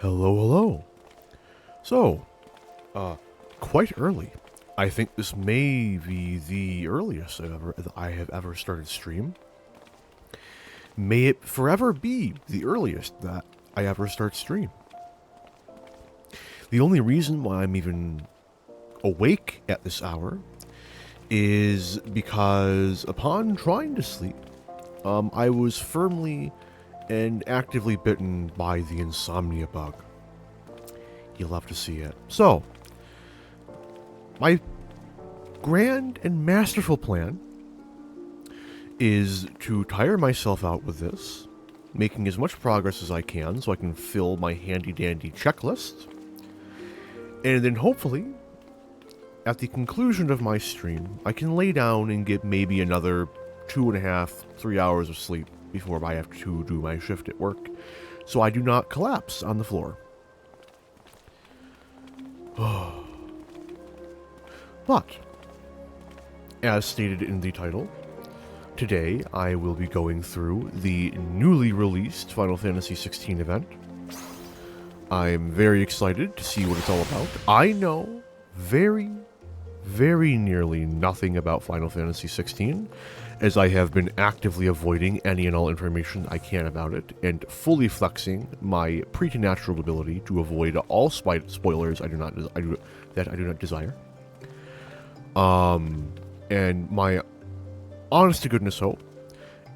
Hello, hello. So, quite early. I think this may be the earliest I have ever started stream. May it forever be the earliest that I ever start stream. The only reason why I'm even awake at this hour is because upon trying to sleep, I was firmly and actively bitten by the insomnia bug. You'll have to see it. So, my grand and masterful plan is to tire myself out with this, making as much progress as I can so I can fill my handy-dandy checklist, and then hopefully, at the conclusion of my stream, I can lay down and get maybe another 2.5, 3 hours of sleep before I have to do my shift at work, so I do not collapse on the floor. But, as stated in the title, today I will be going through the newly released Final Fantasy XVI event. I'm very excited to see what it's all about. I know very nearly nothing about Final Fantasy XVI, as I have been actively avoiding any and all information I can about it, and fully flexing my preternatural ability to avoid all spoilers I do not desire. And my honest to goodness hope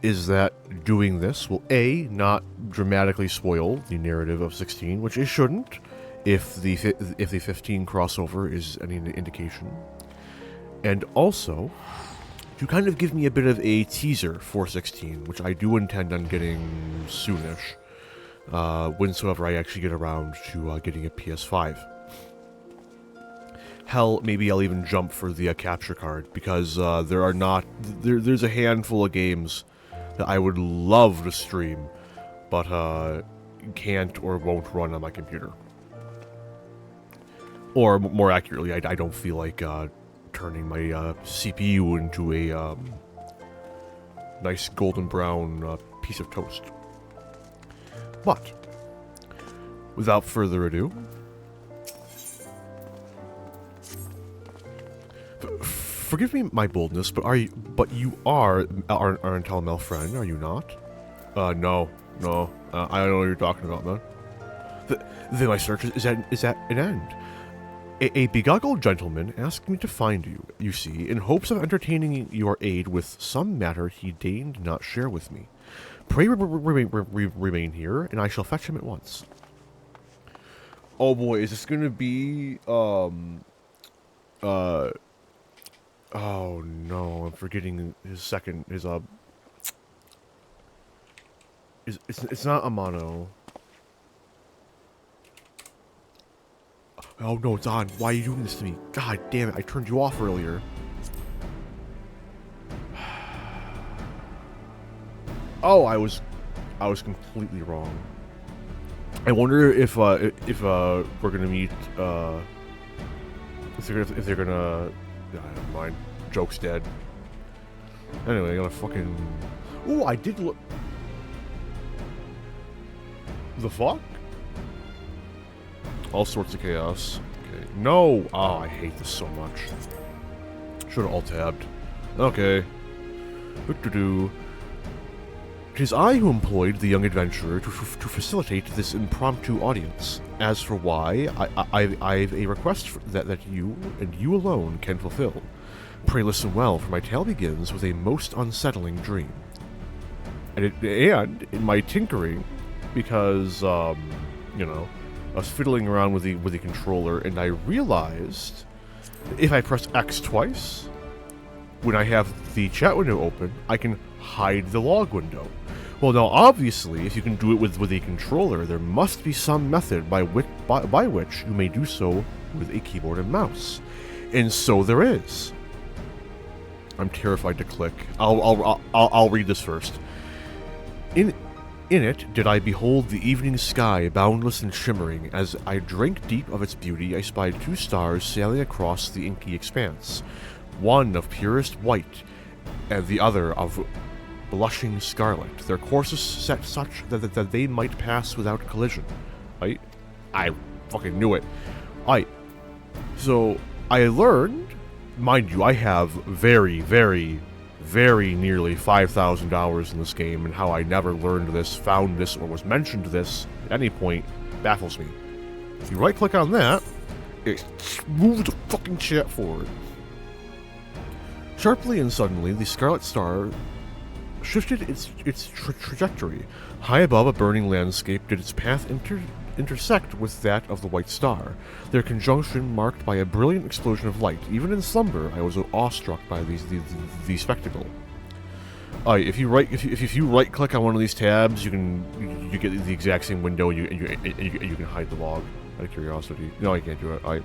is that doing this will A, not dramatically spoil the narrative of 16, which it shouldn't, if the 15 crossover is any indication, and also to kind of give me a bit of a teaser for 16, which I do intend on getting soonish, whensoever I actually get around to getting a PS5. Hell, maybe I'll even jump for the capture card, because there's a handful of games that I would love to stream, but can't or won't run on my computer. Or more accurately, I don't feel like turning my CPU into a nice golden brown piece of toast. But without further ado, forgive me my boldness, but you are Arntel friend, are you not? No, I don't know what you're talking about, man. Then my search is at an end. A beguiled gentleman asked me to find you, you see, in hopes of entertaining your aid with some matter he deigned not share with me. Pray remain here, and I shall fetch him at once. Oh boy, is this gonna be, oh no, I'm forgetting it's not Amano. Oh no, it's on. Why are you doing this to me? God damn it, I turned you off earlier. Oh, I was completely wrong. I wonder if we're gonna meet, if they're gonna, never mind. Joke's dead. Anyway, I'm gonna fucking, ooh, I did look. The fuck? All sorts of chaos. Okay. No! Oh, I hate this so much. Should've alt-tabbed. Okay. It is I who employed the young adventurer to facilitate this impromptu audience. As for why, I've a request that you, and you alone, can fulfill. Pray listen well, for my tale begins with a most unsettling dream. And in my tinkering, because, you know, I was fiddling around with the controller, and I realized if I press X twice, when I have the chat window open, I can hide the log window. Well, now obviously, if you can do it with a controller, there must be some method by which you may do so with a keyboard and mouse, and so there is. I'm terrified to click. I'll read this first. In it did I behold the evening sky, boundless and shimmering. As I drank deep of its beauty, I spied 2 stars sailing across the inky expanse, one of purest white, and the other of blushing scarlet, their courses set such that they might pass without collision. Right? I fucking knew it. So I learned, mind you, I have very, very, very nearly 5,000 hours in this game, and how I never learned this, found this, or was mentioned this at any point baffles me. If you right-click on that, it moves the fucking chat forward. Sharply and suddenly, the Scarlet Star shifted its trajectory. High above a burning landscape did its path intersect with that of the White Star, their conjunction marked by a brilliant explosion of light. Even in slumber, I was awestruck by the spectacle. If you right-click on one of these tabs, you get the exact same window, and you can hide the log. Out of curiosity, no, I can't do it.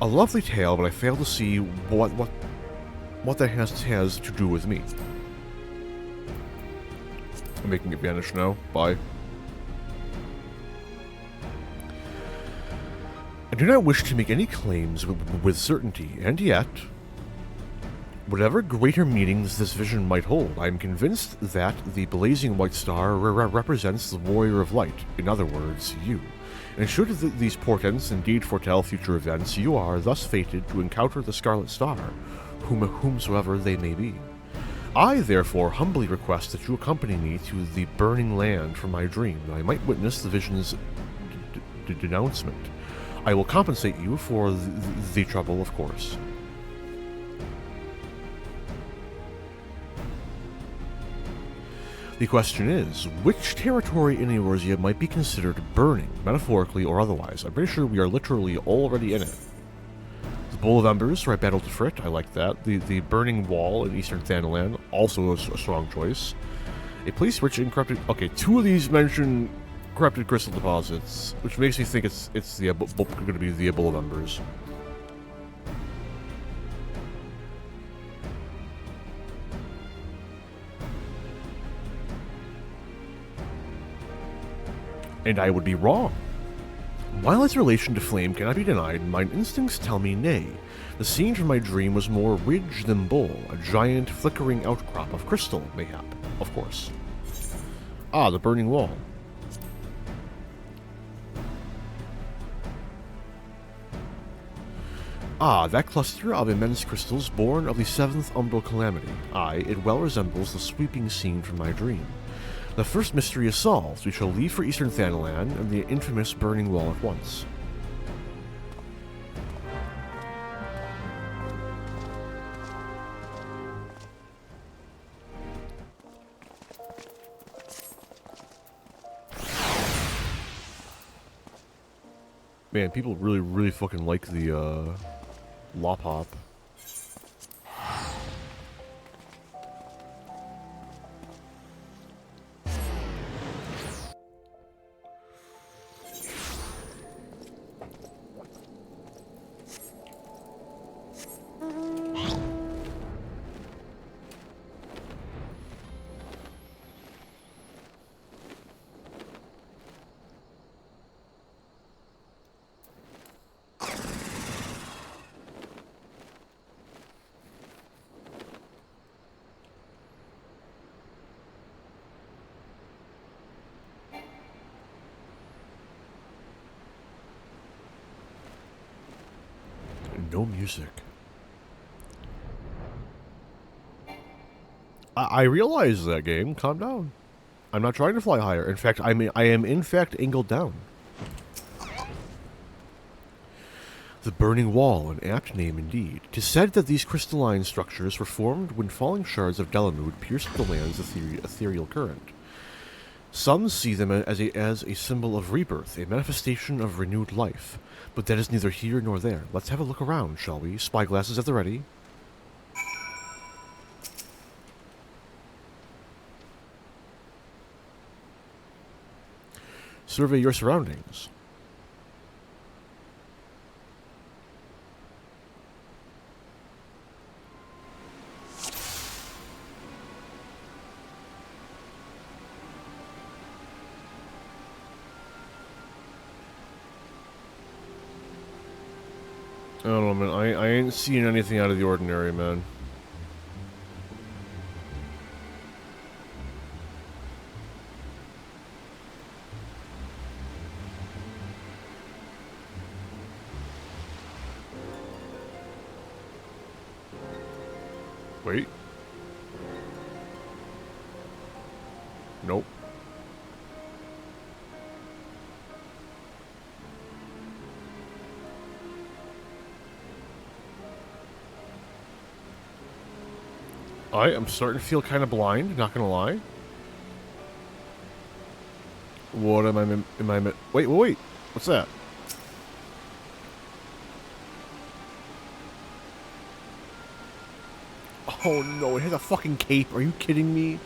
A lovely tale, but I fail to see what that has to do with me. I'm making it vanish now. Bye. I do not wish to make any claims with certainty, and yet, whatever greater meanings this vision might hold, I am convinced that the blazing white star represents the warrior of light, in other words, you. And should these portents indeed foretell future events, you are thus fated to encounter the Scarlet Star, whomsoever they may be. I, therefore, humbly request that you accompany me to the burning land from my dream, that I might witness the vision's denouncement. I will compensate you for the trouble, of course. The question is, which territory in Eorzea might be considered burning, metaphorically or otherwise? I'm pretty sure we are literally already in it. The Bowl of Embers, where I battled Ifrit, I like that. The Burning Wall in Eastern Thanalan, also a strong choice. A place rich in corrupted... Okay, 2 of these mention corrupted crystal deposits, which makes me think it's going to be the Bowl of Embers. And I would be wrong. While its relation to flame cannot be denied, mine instincts tell me nay. The scene from my dream was more ridge than bowl, a giant flickering outcrop of crystal, mayhap, of course. Ah, the burning wall. Ah, that cluster of immense crystals born of the 7th umbral calamity. Aye, it well resembles the sweeping scene from my dream. The first mystery is solved. We shall leave for Eastern Thanalan and the infamous Burning Wall at once. Man, people really, really fucking like the, Lop-Hop. No music. I realize that game. Calm down. I'm not trying to fly higher. In fact, I am in fact angled down. The Burning Wall, an apt name indeed. 'Tis said that these crystalline structures were formed when falling shards of Delamud pierced the land's ethereal current. Some see them as a symbol of rebirth, a manifestation of renewed life. But that is neither here nor there. Let's have a look around, shall we? Spyglasses at the ready. Survey your surroundings. I don't know, man. I ain't seeing anything out of the ordinary, man. Wait. Nope. I am starting to feel kind of blind, not gonna lie. What am I wait. What's that? Oh no, it has a fucking cape. Are you kidding me?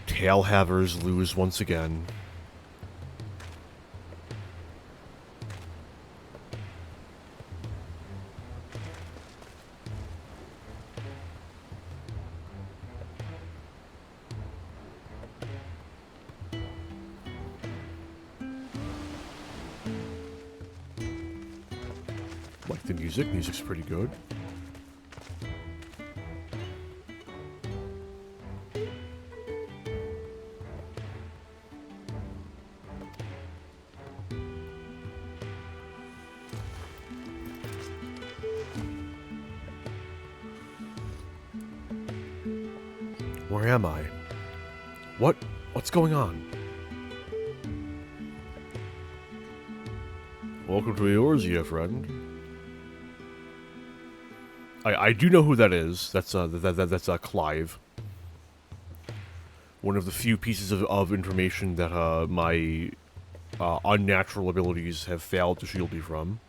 Tail havers lose once again. Like the music. Music's pretty good. Where am I? What's going on? Welcome to Eorzea, friend. I do know who that is. That's Clive. One of the few pieces of information that my unnatural abilities have failed to shield me from.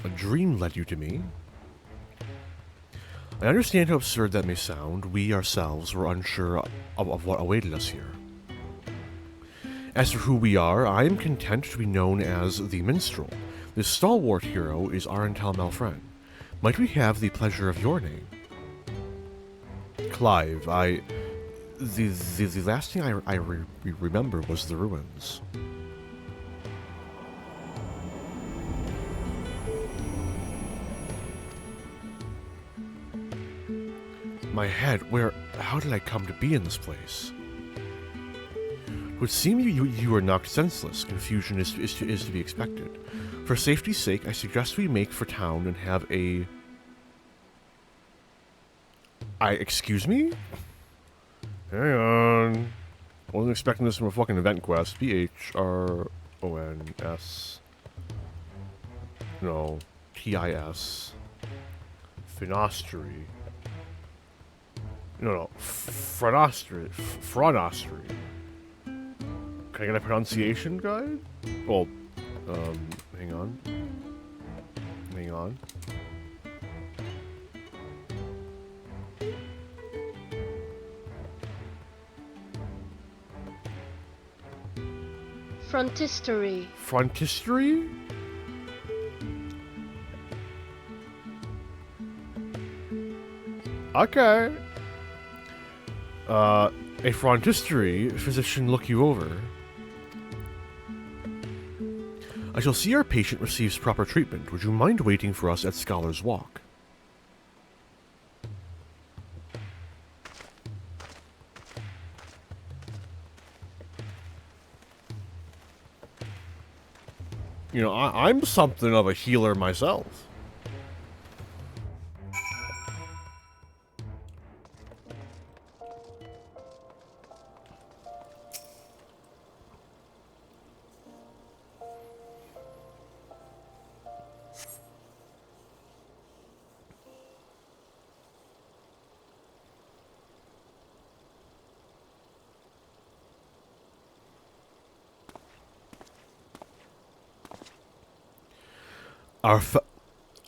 A dream led you to me. I understand how absurd that may sound. We ourselves were unsure of what awaited us here. As for who we are, I am content to be known as the Minstrel. This stalwart hero is Arental Malfren. Might we have the pleasure of your name? Clive, the last thing I remember was the ruins. My head, how did I come to be in this place? It would seem you were knocked senseless. Confusion is to be expected. For safety's sake, I suggest we make for town and have a... excuse me? Hang on. I wasn't expecting this from a fucking event quest. BHRONS. No. TIS. Phenostery. No. Phronostery. Phronostery. Can I get a pronunciation guide? Well, hang on. Hang on. Frontistery. Frontistery? Okay. A frontistery physician look you over. I shall see our patient receives proper treatment. Would you mind waiting for us at Scholar's Walk? You know, I'm something of a healer myself.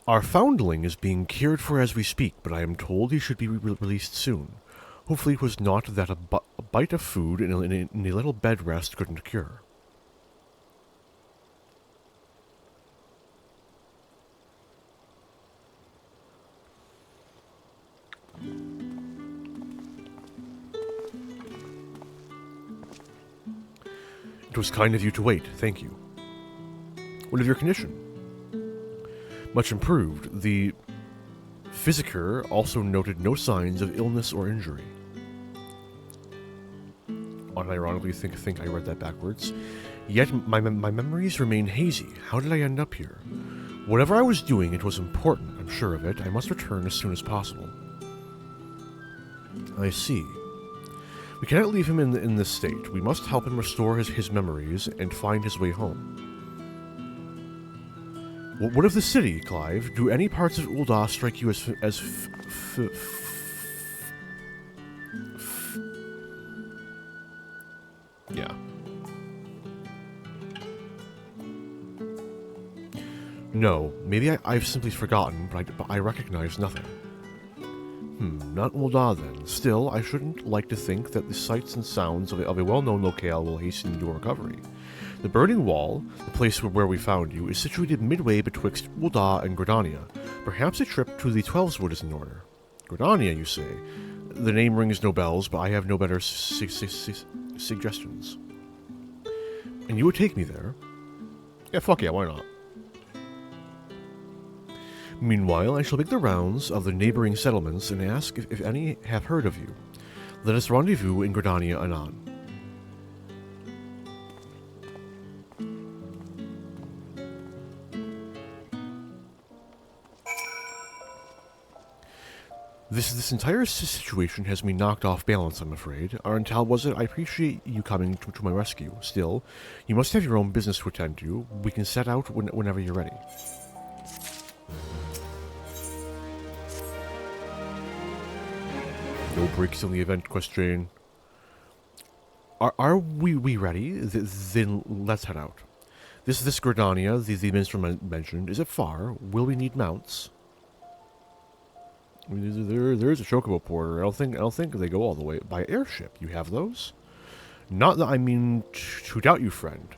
Our foundling is being cared for as we speak, but I am told he should be released soon. Hopefully it was not that a bite of food and a little bed rest couldn't cure. It was kind of you to wait, thank you. What of your condition? Much improved. The physicier also noted no signs of illness or injury. Unironically think I read that backwards. Yet my memories remain hazy. How did I end up here? Whatever I was doing, it was important, I'm sure of it. I must return as soon as possible. I see. We cannot leave him in this state. We must help him restore his memories and find his way home. What of the city, Clive? Do any parts of Ul'dah strike you as yeah. No, maybe I've simply forgotten, but I recognize nothing. Not Ul'dah then. Still, I shouldn't like to think that the sights and sounds of a well-known locale will hasten your recovery. The Burning Wall, the place where we found you, is situated midway betwixt Ul'dah and Gridania. Perhaps a trip to the Twelveswood is in order. Gridania, you say? The name rings no bells, but I have no better suggestions. And you would take me there? Yeah, fuck yeah, why not? Meanwhile, I shall make the rounds of the neighboring settlements and ask if any have heard of you. Let us rendezvous in Gridania anon. This entire situation has me knocked off balance, I'm afraid. Arental, was it? I appreciate you coming to my rescue. Still, you must have your own business to attend to. We can set out whenever you're ready. No breaks in the event, question. Are we ready? Then let's head out. This Gridania, the minister mentioned, is it far? Will we need mounts? I mean, there is a chocobo porter. I don't think they go all the way by airship. You have those? Not that I mean to doubt you, friend.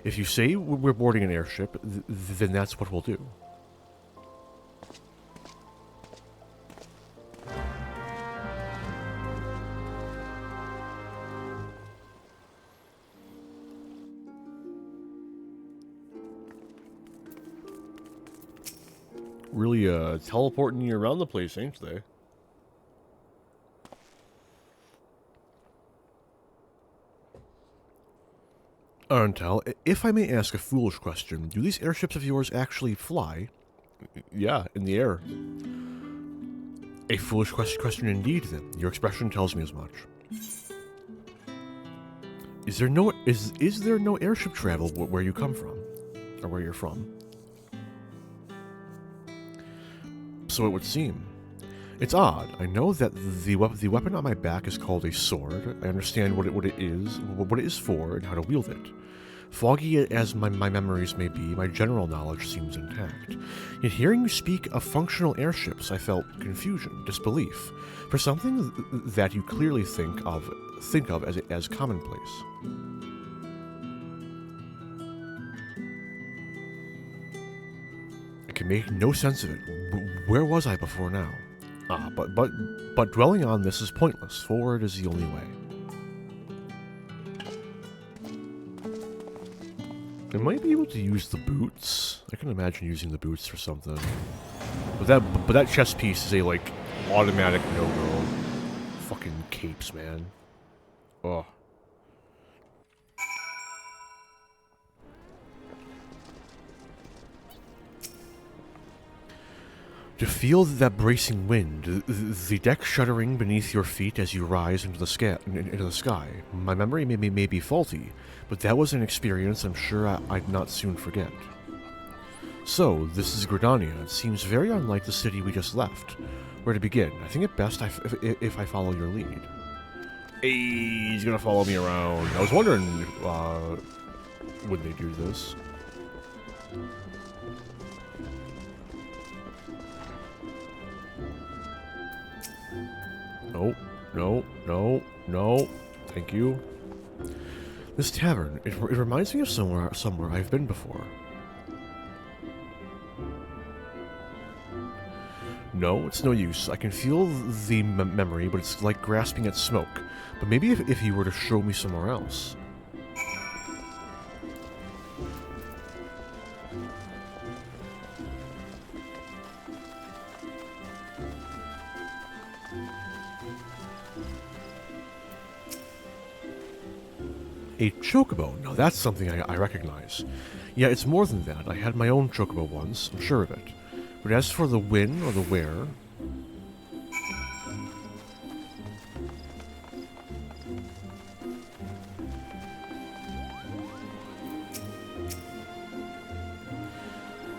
If you say we're boarding an airship, then that's what we'll do. Really, teleporting you around the place, ain't they? Arental, if I may ask a foolish question, do these airships of yours actually fly? Yeah, in the air. A foolish question indeed, then. Your expression tells me as much. Is there no airship travel where you come from? Or where you're from? So it would seem. It's odd. I know that the weapon on my back is called a sword. I understand what it is for, and how to wield it. Foggy as my memories may be, my general knowledge seems intact. Yet hearing you speak of functional airships, I felt confusion, disbelief, for something that you clearly think of as commonplace. I can make no sense of it. Where was I before now? But dwelling on this is pointless. Forward is the only way. I might be able to use the boots. I can imagine using the boots for something. But that chest piece is a, like, automatic no-go. Fucking capes, man. Ugh. To feel that bracing wind, the deck shuddering beneath your feet as you rise into the sky. My memory may be faulty, but that was an experience I'm sure I'd not soon forget. So, this is Gridania. It seems very unlike the city we just left. Where to begin? I think it best if I follow your lead. Hey, he's gonna follow me around. I was wondering, would they do this? No. Thank you. This tavern, it reminds me of somewhere I've been before. No, it's no use. I can feel the memory, but it's like grasping at smoke. But maybe if you were to show me somewhere else. A chocobo. Now that's something I recognize. Yeah, it's more than that. I had my own chocobo once, I'm sure of it. But as for the when or the where...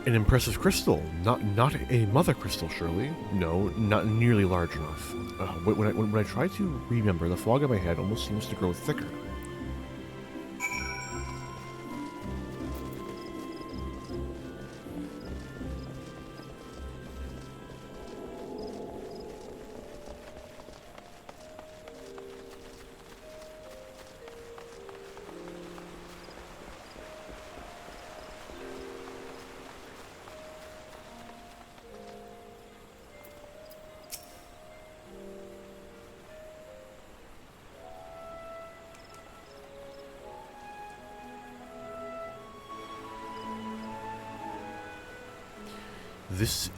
An impressive crystal. Not a mother crystal, surely. No, not nearly large enough. When I try to remember, the fog in my head almost seems to grow thicker.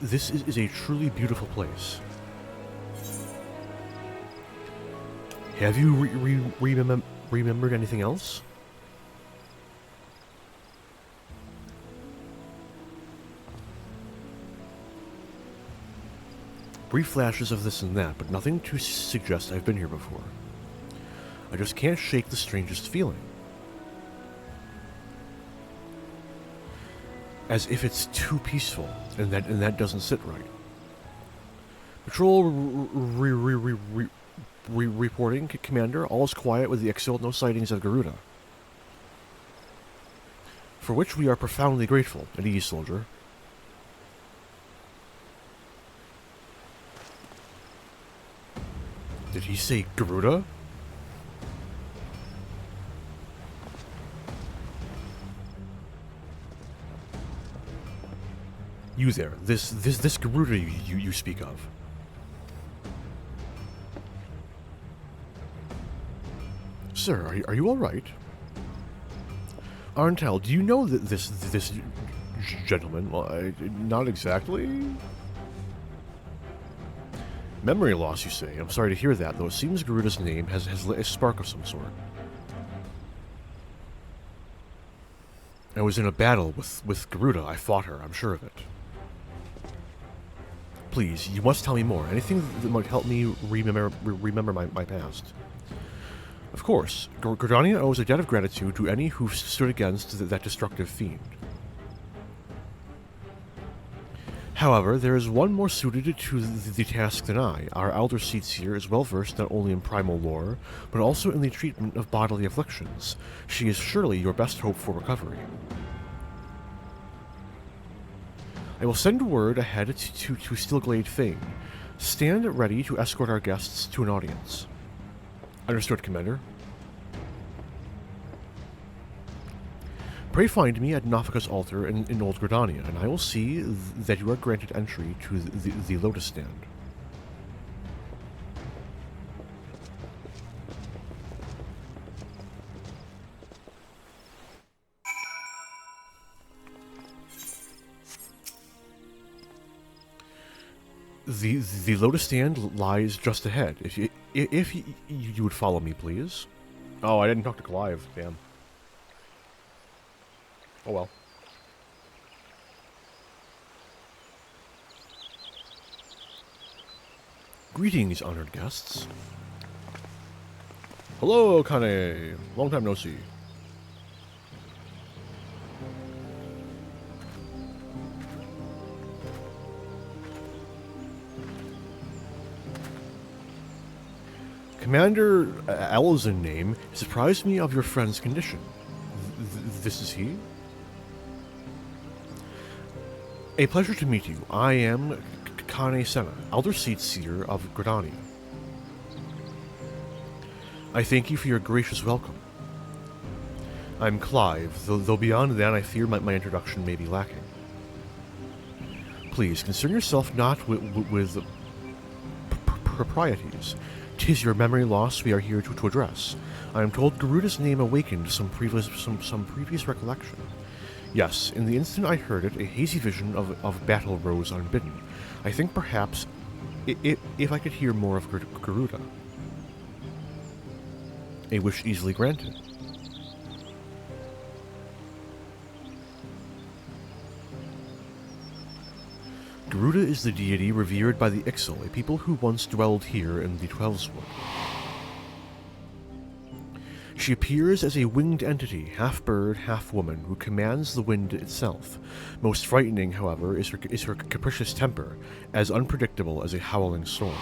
This is a truly beautiful place. Have you remembered anything else? Brief flashes of this and that, but nothing to suggest I've been here before. I just can't shake the strangest feeling. As if it's too peaceful, and that doesn't sit right. Patrol reporting, Commander. All is quiet with the Exil. No sightings of Garuda. For which we are profoundly grateful. At ease, soldier. Did he say Garuda? You there, this Garuda you speak of. Sir, are you all right? Arntel, do you know that this gentleman? Well, not exactly. Memory loss, you say? I'm sorry to hear that, though it seems Garuda's name has lit a spark of some sort. I was in a battle with Garuda. I fought her, I'm sure of it. Please, you must tell me more. Anything that might help me remember my past. Of course, Gordania owes a debt of gratitude to any who stood against that destructive fiend. However, there is one more suited to the task than I. Our elder Seedseer is well versed not only in primal lore, but also in the treatment of bodily afflictions. She is surely your best hope for recovery. I will send word ahead to Steelglade Fane. Stand ready to escort our guests to an audience. Understood, Commander. Pray find me at Nafika's altar in Old Gridania, and I will see that you are granted entry to the Lotus Stand. The Lotus Stand lies just ahead. If you would follow me, please. Oh, I didn't talk to Clive. Damn. Oh well. Greetings, honored guests. Hello, Kane. Long time no see. Commander Alzen name surprised me of your friend's condition. This is he? A pleasure to meet you. I am Kane Senna, Elder Seedseer of Gridania. I thank you for your gracious welcome. I'm Clive, though beyond that I fear my introduction may be lacking. Please, concern yourself not with proprieties. 'Tis your memory loss we are here to address. I am told Garuda's name awakened some previous recollection. Yes, in the instant I heard it, a hazy vision of battle rose unbidden. I think perhaps if I could hear more of Garuda. A wish easily granted. Garuda is the deity revered by the Ixal, a people who once dwelled here in the Twelveswood. She appears as a winged entity, half bird, half woman, who commands the wind itself. Most frightening, however, is her capricious temper, as unpredictable as a howling storm.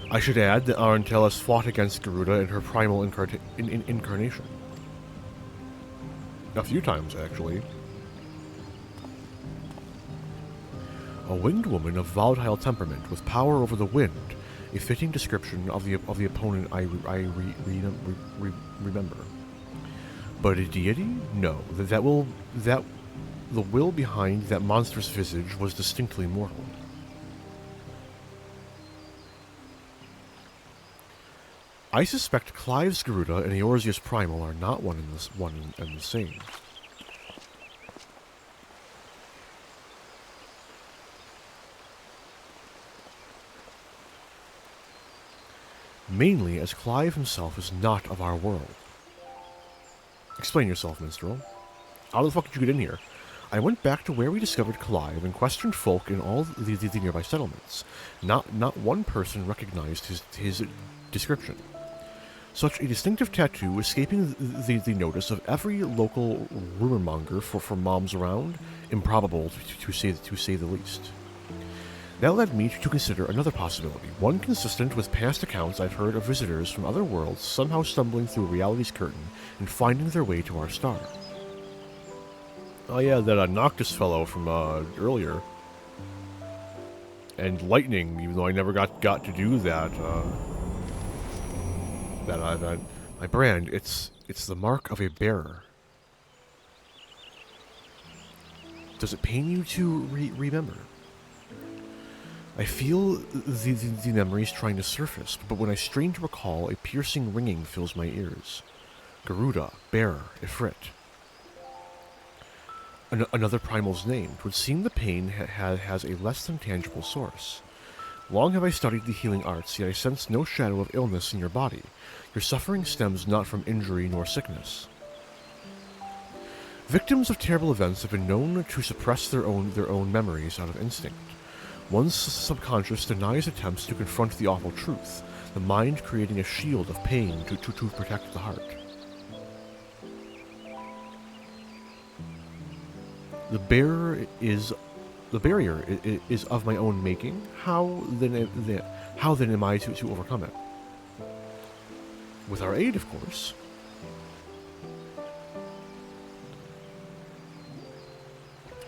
I should add that Arantel has fought against Garuda in her primal incarnation. A few times, actually. A winged woman of volatile temperament with power over the wind, a fitting description of the opponent I remember. But a deity? No, the will behind that monstrous visage was distinctly mortal. I suspect Clive's Garuda and Eorzea's Primal are not one and the same. Mainly as Clive himself is not of our world. Explain yourself, minstrel. How the fuck did you get in here? I went back to where we discovered Clive and questioned folk in all the nearby settlements. Not one person recognized his description. Such a distinctive tattoo escaping the notice of every local rumormonger for moms around, improbable to say the least. That led me to consider another possibility, one consistent with past accounts I've heard of visitors from other worlds somehow stumbling through reality's curtain and finding their way to our star. Oh yeah, that Noctis fellow from earlier. And Lightning, even though I never got to do that. My brand, it's the mark of a bearer. Does it pain you to remember? I feel the memories trying to surface, but when I strain to recall, a piercing ringing fills my ears. Garuda, bearer, Ifrit. Another primal's name. It would seem the pain has a less than tangible source. Long have I studied the healing arts, yet I sense no shadow of illness in your body. Your suffering stems not from injury nor sickness. Victims of terrible events have been known to suppress their own memories out of instinct. One's subconscious denies attempts to confront the awful truth, the mind creating a shield of pain to protect the heart. The barrier is of my own making. How then am I to overcome it? With our aid, of course.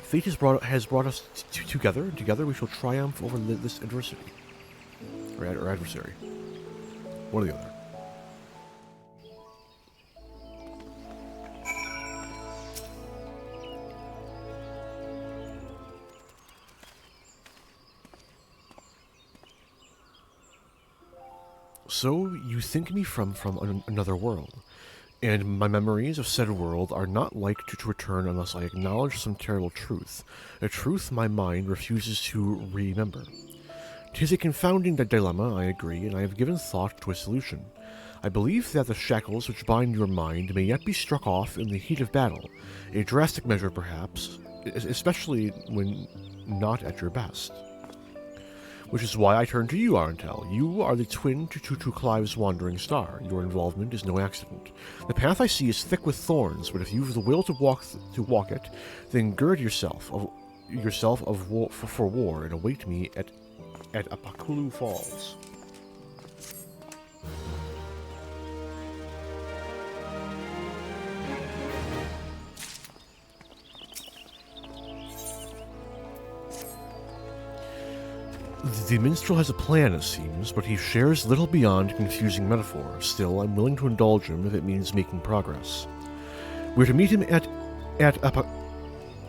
Fate has brought us together, and together we shall triumph over this adversity. Or adversary. One or the other. So, you think me from another world, and my memories of said world are not like to return unless I acknowledge some terrible truth, a truth my mind refuses to remember. 'Tis a confounding dilemma, I agree, and I have given thought to a solution. I believe that the shackles which bind your mind may yet be struck off in the heat of battle, a drastic measure perhaps, especially when not at your best. Which is why I turn to you, Arantel. You are the twin to Clive's wandering star. Your involvement is no accident. The path I see is thick with thorns, but if you've the will to walk it, then gird yourself for war and await me at Apakulu Falls. The minstrel has a plan, it seems, but he shares little beyond confusing metaphor. Still, I'm willing to indulge him if it means making progress. We're to meet him at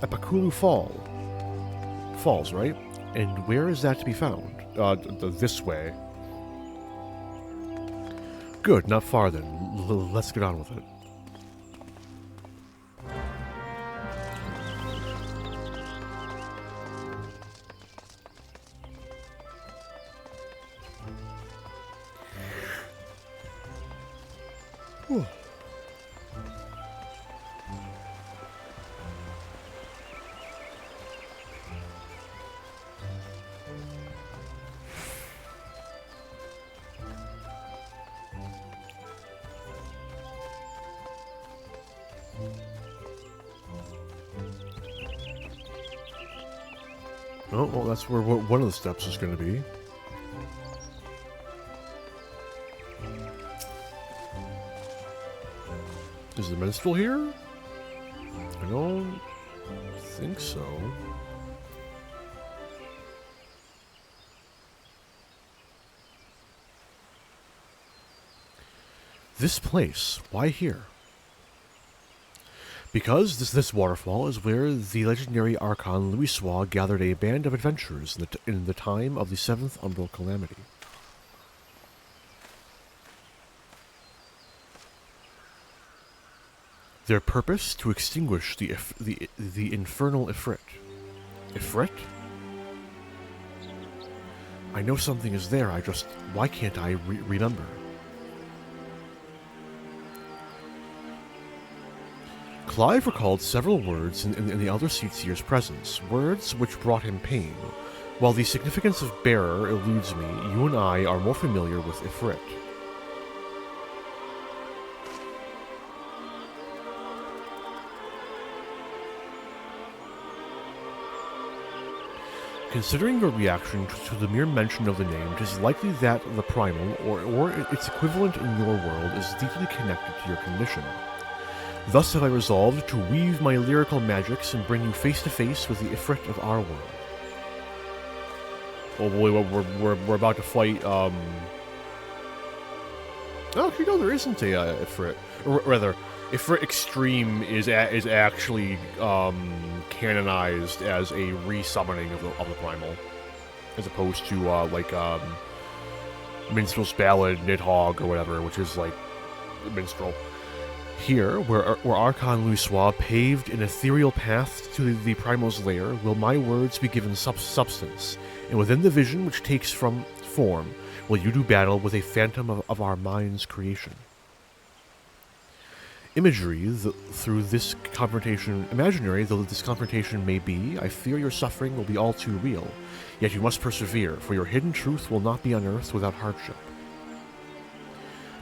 Apakulu Falls, right? And where is that to be found? This way. Good, not far then. Let's get on with it. Oh, well, that's where one of the steps is going to be. Is the minstrel here? I don't think so. This place, why here? Because this waterfall is where the legendary Archon Louisoix gathered a band of adventurers in the time of the 7th Umbral Calamity. Their purpose to extinguish the infernal Ifrit. Ifrit? I know something is there, why can't I remember? Clive recalled several words in the Elder Seatseer's presence, words which brought him pain. While the significance of bearer eludes me, you and I are more familiar with Ifrit. Considering your reaction to the mere mention of the name, it is likely that the primal, or its equivalent in your world, is deeply connected to your condition. Thus have I resolved to weave my lyrical magics and bring you face to face with the Ifrit of our world. Oh boy, we're about to fight, Oh, actually, no, there isn't a Ifrit. Or rather, Ifrit Extreme is actually canonized as a resummoning of the primal, as opposed to like Minstrel's Ballad, Nidhogg, or whatever, which is like Minstrel. Here, where Archon Louisoix paved an ethereal path to the primal's lair, will my words be given substance, and within the vision which takes form, will you do battle with a phantom of our mind's creation. Imagery, through this confrontation, imaginary though this confrontation may be, I fear your suffering will be all too real, yet you must persevere, for your hidden truth will not be unearthed without hardship.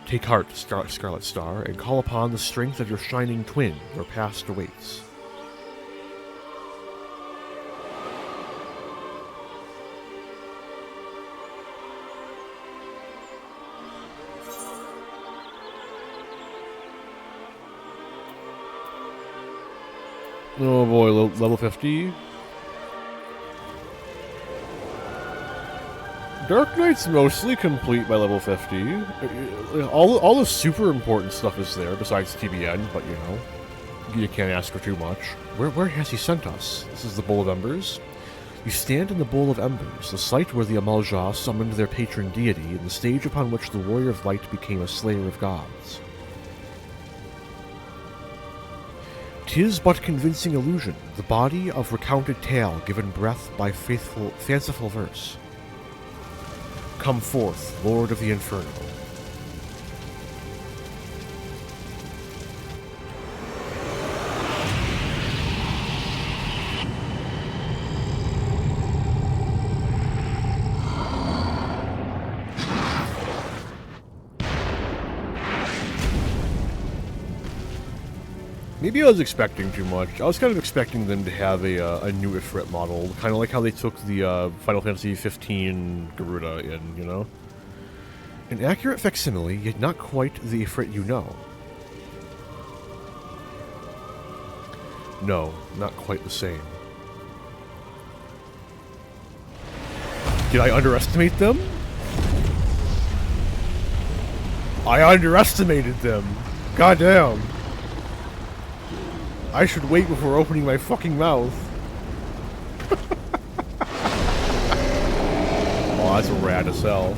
Take heart, Scarlet Star, and call upon the strength of your shining twin. Your past awaits. Oh boy, level 50. Dark Knight's mostly complete by level 50. All the super important stuff is there, besides TBN, but you know, you can't ask for too much. Where has he sent us? This is the Bowl of Embers. You stand in the Bowl of Embers, the site where the Amalja summoned their patron deity, and the stage upon which the Warrior of Light became a slayer of gods. 'Tis but convincing illusion, the body of recounted tale given breath by fanciful verse. Come forth, Lord of the Inferno. Maybe I was expecting too much. I was kind of expecting them to have a new Ifrit model, kind of like how they took the Final Fantasy XV Garuda in, you know? An accurate facsimile, yet not quite the Ifrit you know. No, not quite the same. Did I underestimate them? I underestimated them! Goddamn! I should wait before opening my fucking mouth. Oh, that's a rad as hell.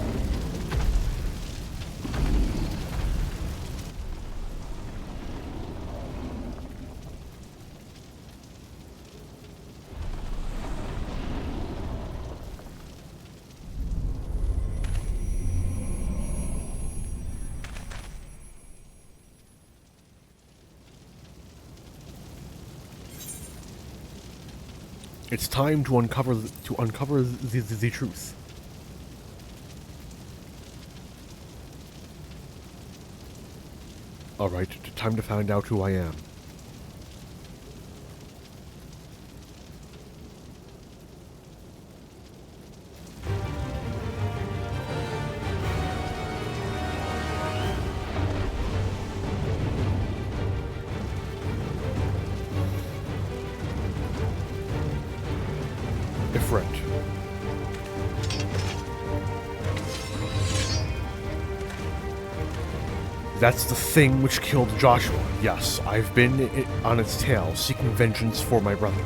It's time to uncover the truth. All right, time to find out who I am. Ifrit. That's the thing which killed Joshua. Yes, I've been on its tail, seeking vengeance for my brother.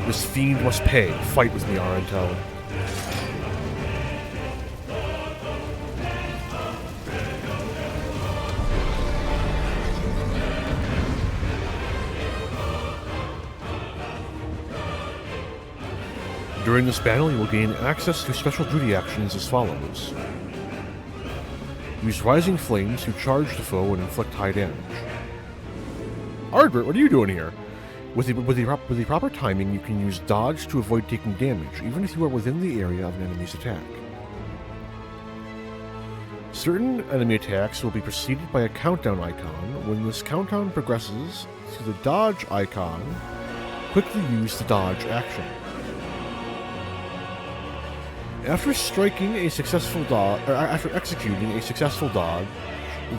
This fiend must pay. Fight with me, Arantel. During this battle, you will gain access to special duty actions as follows. Use Rising Flames to charge the foe and inflict high damage. Ardbert, what are you doing here? With the proper timing, you can use Dodge to avoid taking damage, even if you are within the area of an enemy's attack. Certain enemy attacks will be preceded by a countdown icon. When this countdown progresses to the Dodge icon, quickly use the Dodge action. After executing a successful dodge,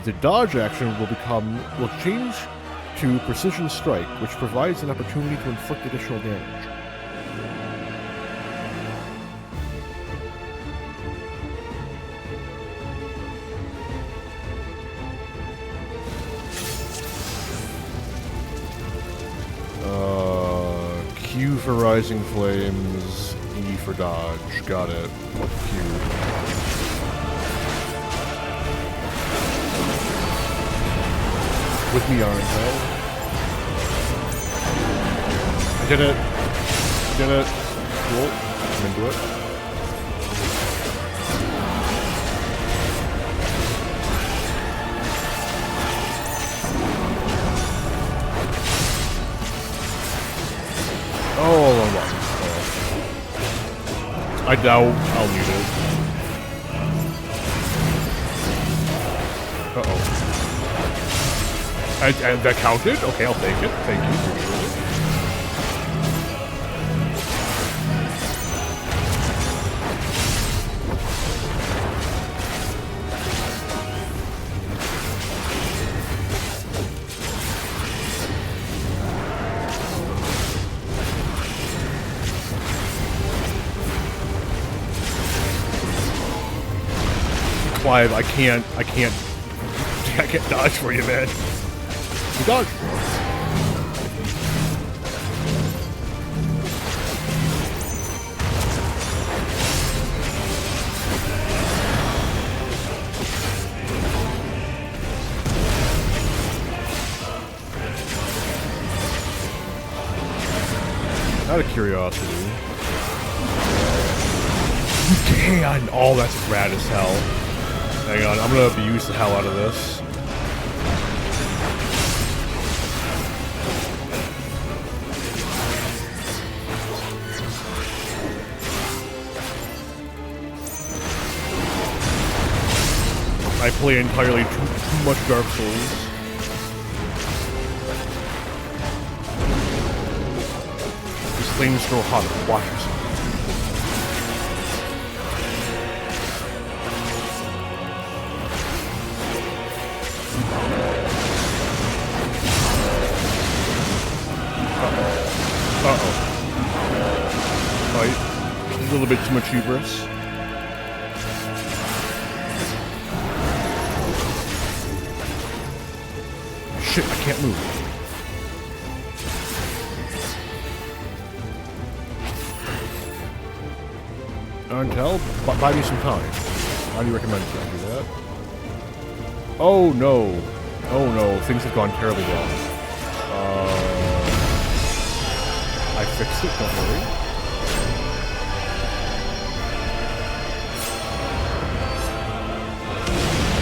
the Dodge action will change to Precision Strike, which provides an opportunity to inflict additional damage. Q for Rising Flames, E for Dodge. Got it. Q. With me, Arantel. I did it. Did it. Cool. I'm into it. Oh, I doubt I'll need it. Uh-oh. And that counted? Okay, I'll take it. Thank you. Clive, I can't dodge for you, man. You dodge. Out of curiosity. You can! Oh, that's rad as hell. Hang on, I'm gonna abuse the hell out of this. I play entirely too much Dark Souls. These flames grow hotter. Watch yourself. A little bit too much hubris. Shit, I can't move. Arantel, buy me some time. How do you recommend I do that? Oh no. Oh no, things have gone terribly wrong. I fixed it, don't worry.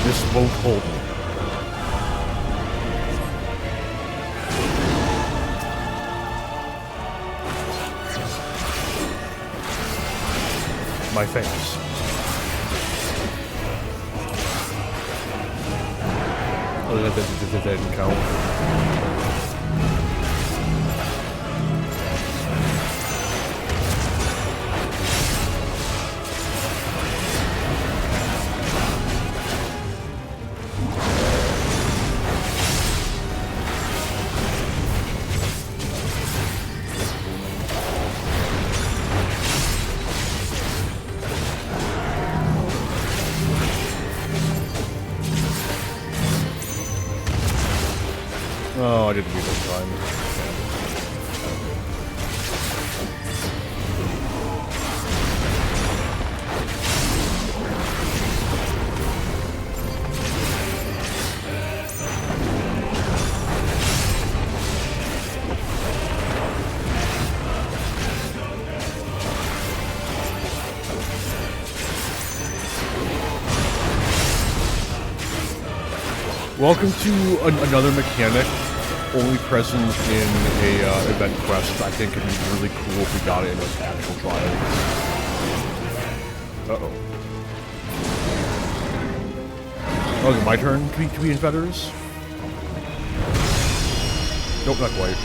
This won't hold me. My thanks. Oh, that didn't count. Oh, I didn't read this time. Welcome to another mechanic, only present in a event quest. I think it'd be really cool if we got it in an actual trial. Uh-oh. Oh, is it my turn to be in feathers? Nope, not quite.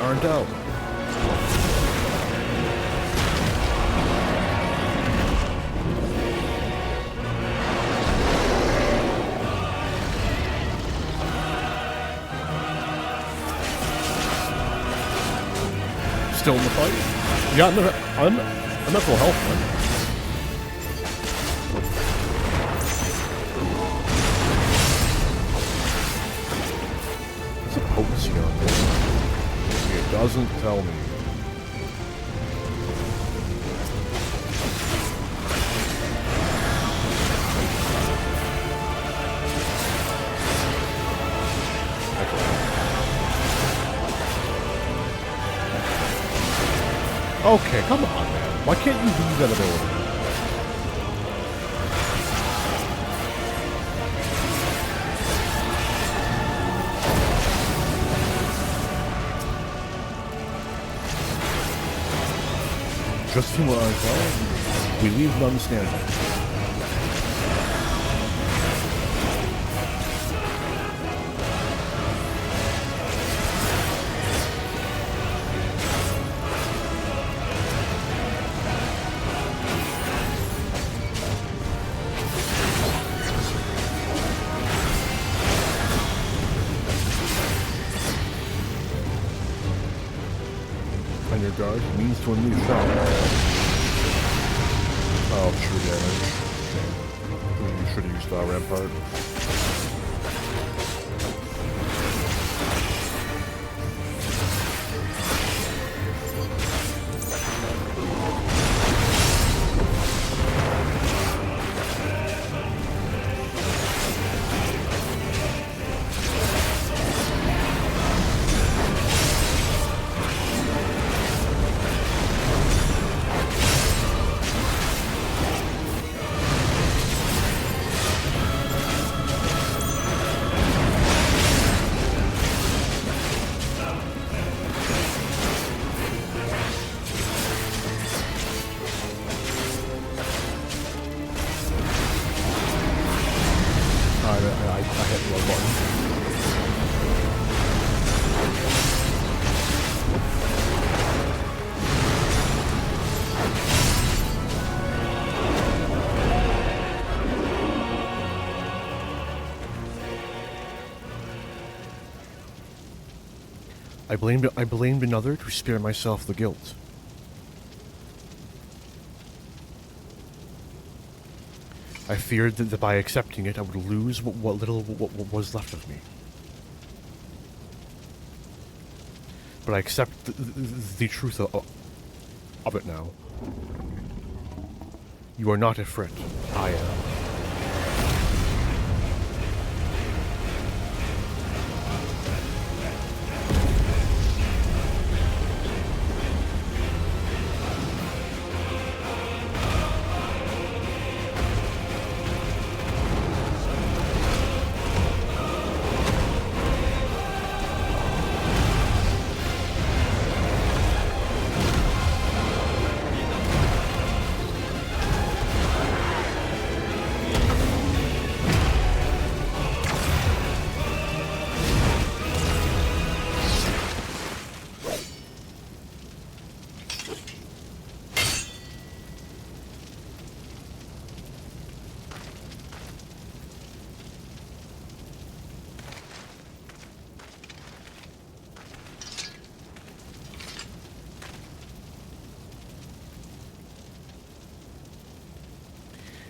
Aren't out. Still in the fight? Yeah, I'm at full health, man. What's the potency on this? It doesn't tell me. Okay, come on, man. Why can't you use that ability? Just too much. Well, we leave none standing. On your guard, means to unleash shot. Oh, true damage. You should have used Rampart. I hit the button. I blamed another to spare myself the guilt. I feared that by accepting it, I would lose what little was left of me. But I accept the truth of it now. You are not Ifrit. I am.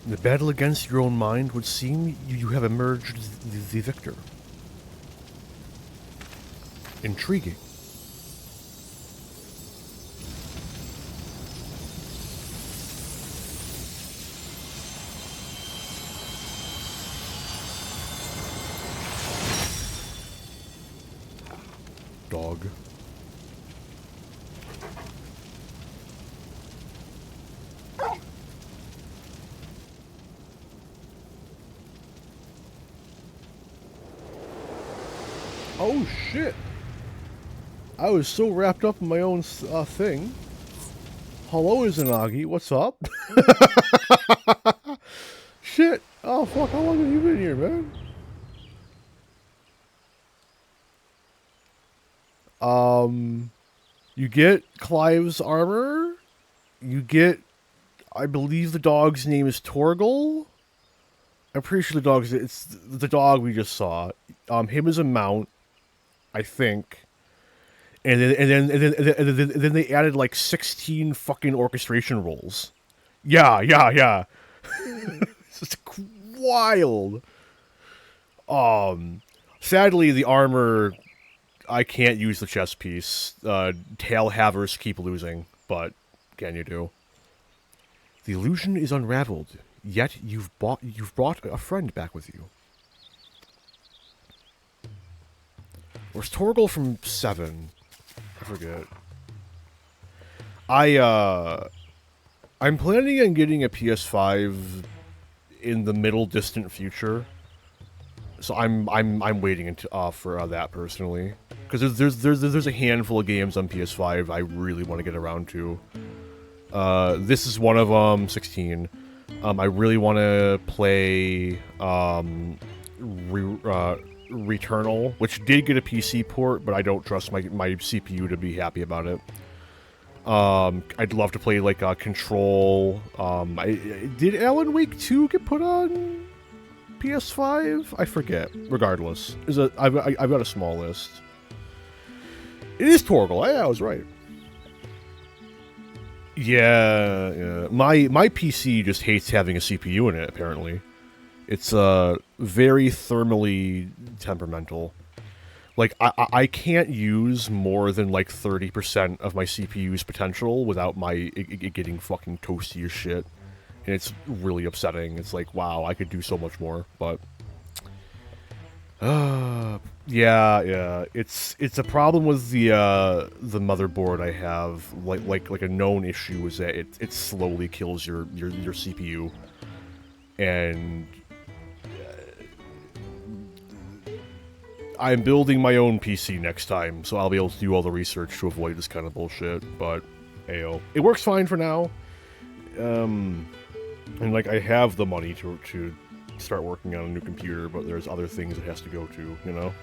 In the battle against your own mind would seem you have emerged the victor. Intriguing. Dog. Oh shit! I was so wrapped up in my own thing. Hello, Izanagi. What's up? Shit! Oh fuck! How long have you been here, man? You get Clive's armor. You get, I believe the dog's name is Torgal. I'm pretty sure it's the dog we just saw. Him as a mount, I think. And then they added like 16 fucking orchestration roles. Yeah. It's just wild. Sadly, the armor, I can't use the chest piece. Tail havers keep losing, but can you do? The illusion is unraveled, yet you've brought a friend back with you. Where's Torgal from 7? I forget. I'm planning on getting a PS5 in the middle distant future. So I'm waiting for that personally, because there's a handful of games on PS5 I really want to get around to. This is one of them. 16. I really want to play Returnal, which did get a PC port, but I don't trust my CPU to be happy about it. I'd love to play like Control. Did Alan Wake 2 get put on PS5? I forget. Regardless, I've got a small list. It is Torgal. Yeah, I was right. Yeah. My PC just hates having a CPU in it, apparently. It's very thermally temperamental. Like, I can't use more than like 30% of my CPU's potential without it getting fucking toasty as shit. And it's really upsetting. It's like, wow, I could do so much more, but yeah. It's a problem with the motherboard I have. Like a known issue is that it slowly kills your CPU, and I'm building my own PC next time, so I'll be able to do all the research to avoid this kind of bullshit. But ayo, it works fine for now. And like I have the money to start working on a new computer, but there's other things it has to go to, you know?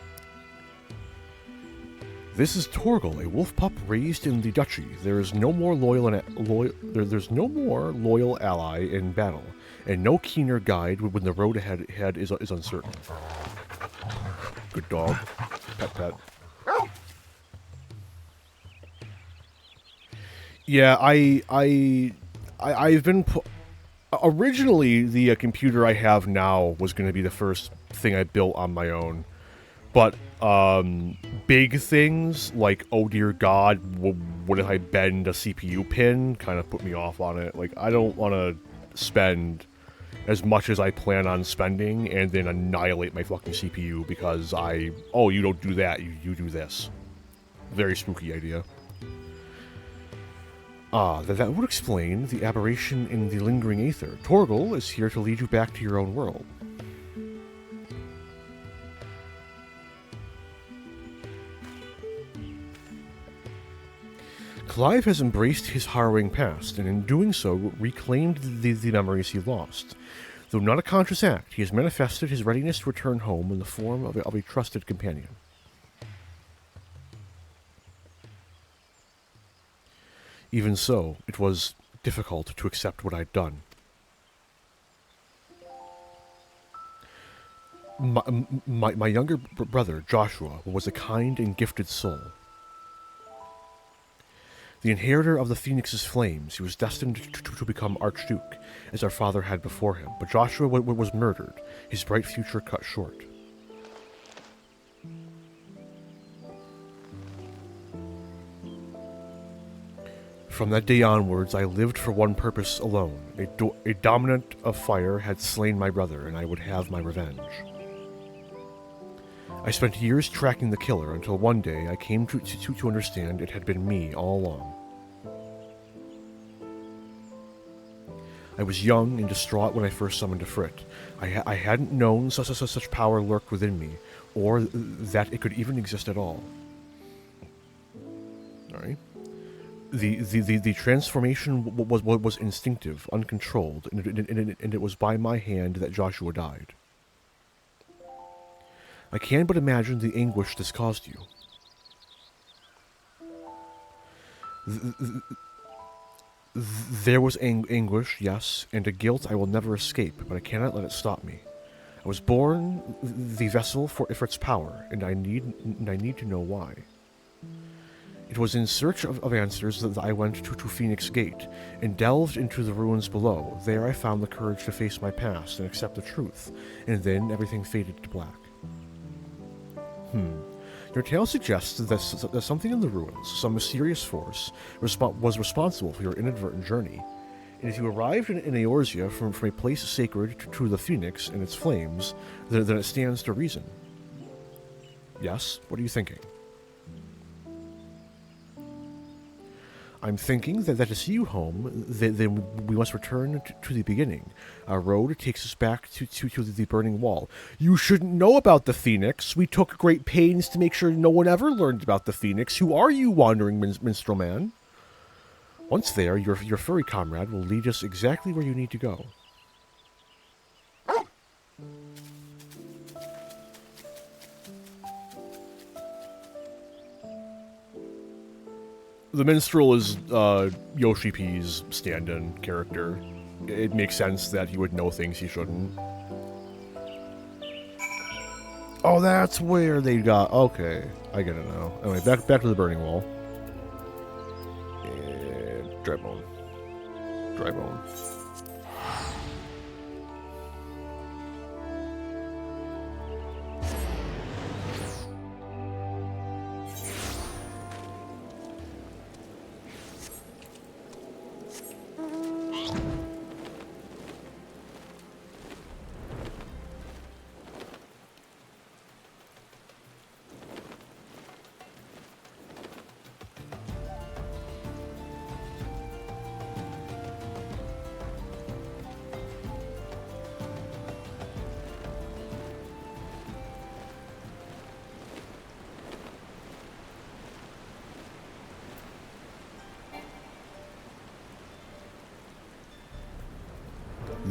This is Torgal, a wolf pup raised in the duchy. There is no more there's no more loyal ally in battle, and no keener guide when the road ahead is uncertain. Good dog. Pet. Yeah, I've been originally, the computer I have now was going to be the first thing I built on my own. But big things like, oh dear God, what if I bend a CPU pin, kind of put me off on it. Like, I don't want to spend as much as I plan on spending and then annihilate my fucking CPU because you don't do that, you do this. Very spooky idea. That would explain the aberration in the lingering aether. Torgal is here to lead you back to your own world. Clive has embraced his harrowing past, and in doing so, reclaimed the memories he lost. Though not a conscious act, he has manifested his readiness to return home in the form of a trusted companion. Even so, it was difficult to accept what I'd done. My younger brother, Joshua, was a kind and gifted soul. The inheritor of the Phoenix's flames, he was destined to become Archduke, as our father had before him, but Joshua was murdered, his bright future cut short. From that day onwards, I lived for one purpose alone. A dominant of fire had slain my brother, and I would have my revenge. I spent years tracking the killer until one day I came to understand it had been me all along. I was young and distraught when I first summoned Ifrit. I hadn't known such power lurked within me, or that it could even exist at all. Alright. The transformation was instinctive, uncontrolled, and it was by my hand that Joshua died. I can but imagine the anguish this caused you. There was anguish, yes, and a guilt I will never escape, but I cannot let it stop me. I was born the vessel for Ifrit's power, and I need to know why. It was in search of answers that I went to Phoenix Gate, and delved into the ruins below. There I found the courage to face my past and accept the truth, and then everything faded to black. Your tale suggests that something in the ruins, some mysterious force, was responsible for your inadvertent journey. And if you arrived in Eorzea from a place sacred to the Phoenix and its flames, then it stands to reason. Yes? What are you thinking? I'm thinking that to see you home, then we must return to the beginning. Our road takes us back to the burning wall. You shouldn't know about the Phoenix. We took great pains to make sure no one ever learned about the Phoenix. Who are you, wandering minstrel man? Once there, your furry comrade will lead us exactly where you need to go. The minstrel is Yoshi P's stand-in character. It makes sense that he would know things he shouldn't. Oh, that's where they got... Okay, I get it now. Anyway, back to the burning wall. And dry bone. Dry bone.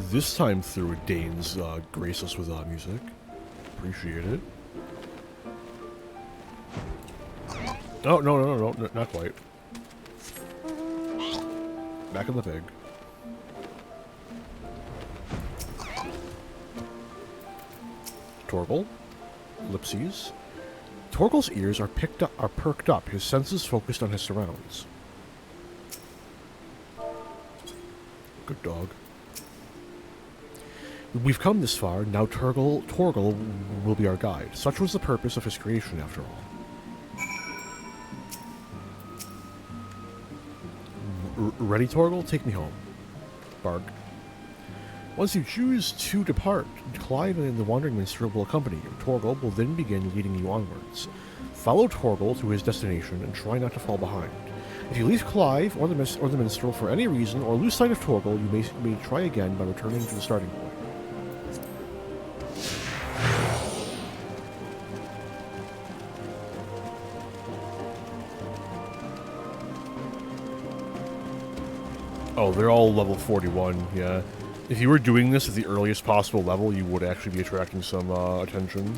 This time through, it deigns grace us with music. Appreciate it. Oh, no, not quite. Back in the pig. Torgal. Ellipses. Torgal's ears are perked up, his senses focused on his surrounds. Good dog. We've come this far, now Torgal will be our guide. Such was the purpose of his creation, after all. Ready, Torgal? Take me home. Bark. Once you choose to depart, Clive and the Wandering Minstrel will accompany you. Torgal will then begin leading you onwards. Follow Torgal to his destination and try not to fall behind. If you leave Clive or the Minstrel for any reason, or lose sight of Torgal, you may try again by returning to the starting point. Oh, they're all level 41, yeah. If you were doing this at the earliest possible level, you would actually be attracting some attention.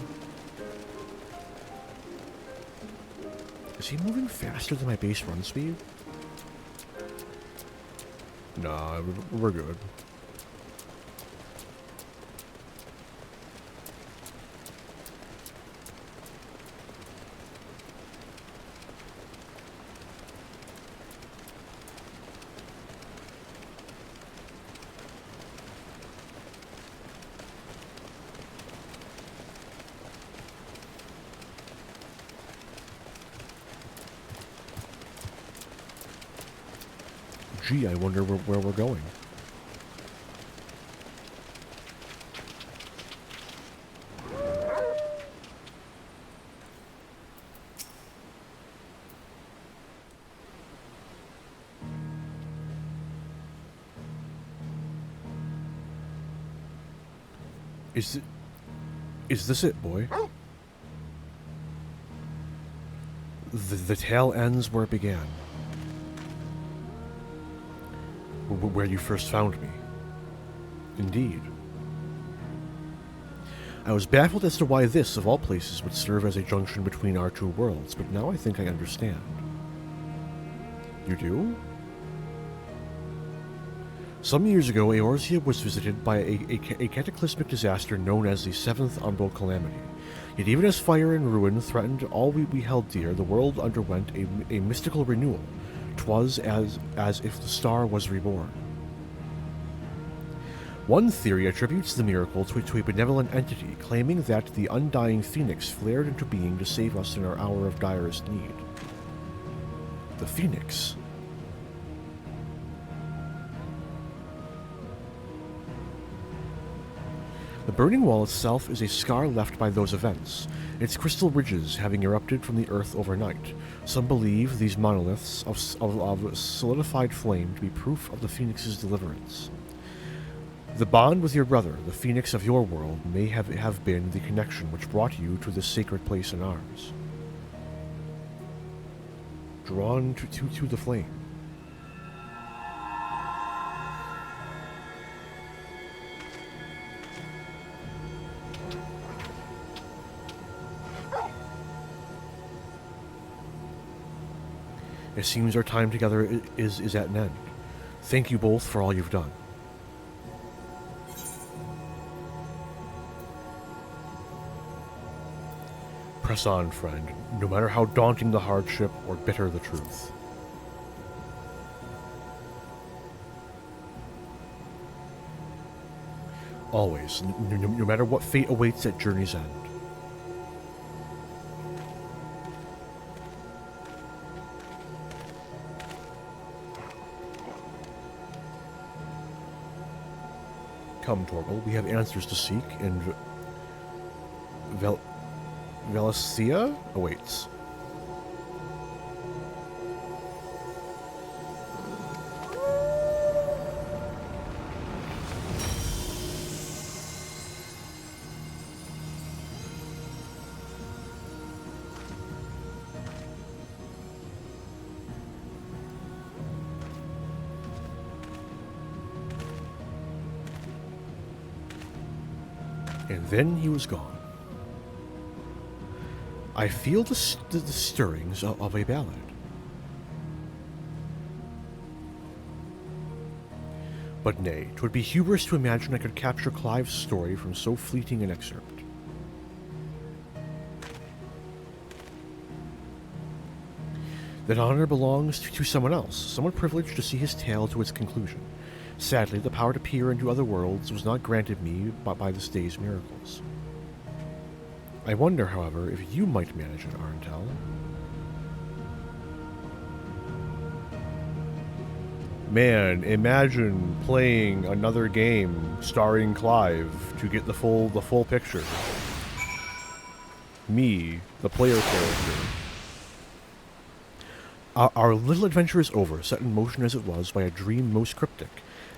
Is he moving faster than my base run speed? Nah, we're good. Gee, I wonder where we're going. Is this it, boy? The tale ends where it began. Where you first found me. Indeed. I was baffled as to why this, of all places, would serve as a junction between our two worlds, but now I think I understand. You do? Some years ago, Eorzea was visited by a cataclysmic disaster known as the Seventh Umbral Calamity. Yet even as fire and ruin threatened all we held dear, the world underwent a mystical renewal. 'Twas as if the star was reborn. One theory attributes the miracle to a benevolent entity, claiming that the undying phoenix flared into being to save us in our hour of direst need. The phoenix. The burning wall itself is a scar left by those events, its crystal ridges having erupted from the earth overnight. Some believe these monoliths of solidified flame to be proof of the phoenix's deliverance. The bond with your brother, the phoenix of your world, may have been the connection which brought you to this sacred place in ours. Drawn to the flame. It seems our time together is at an end. Thank you both for all you've done. Press on, friend, no matter how daunting the hardship or bitter the truth. Always, no matter what fate awaits at journey's end. Come, Torgal, we have answers to seek, and Valencia awaits. And then he was gone. I feel the stirrings of a ballad. But nay, 'twould be hubris to imagine I could capture Clive's story from so fleeting an excerpt. That honor belongs to someone else, someone privileged to see his tale to its conclusion. Sadly, the power to peer into other worlds was not granted me by this day's miracles. I wonder, however, if you might manage an Arntel. Man, imagine playing another game starring Clive to get the full picture. Me, the player character. Our little adventure is over, set in motion as it was by a dream most cryptic.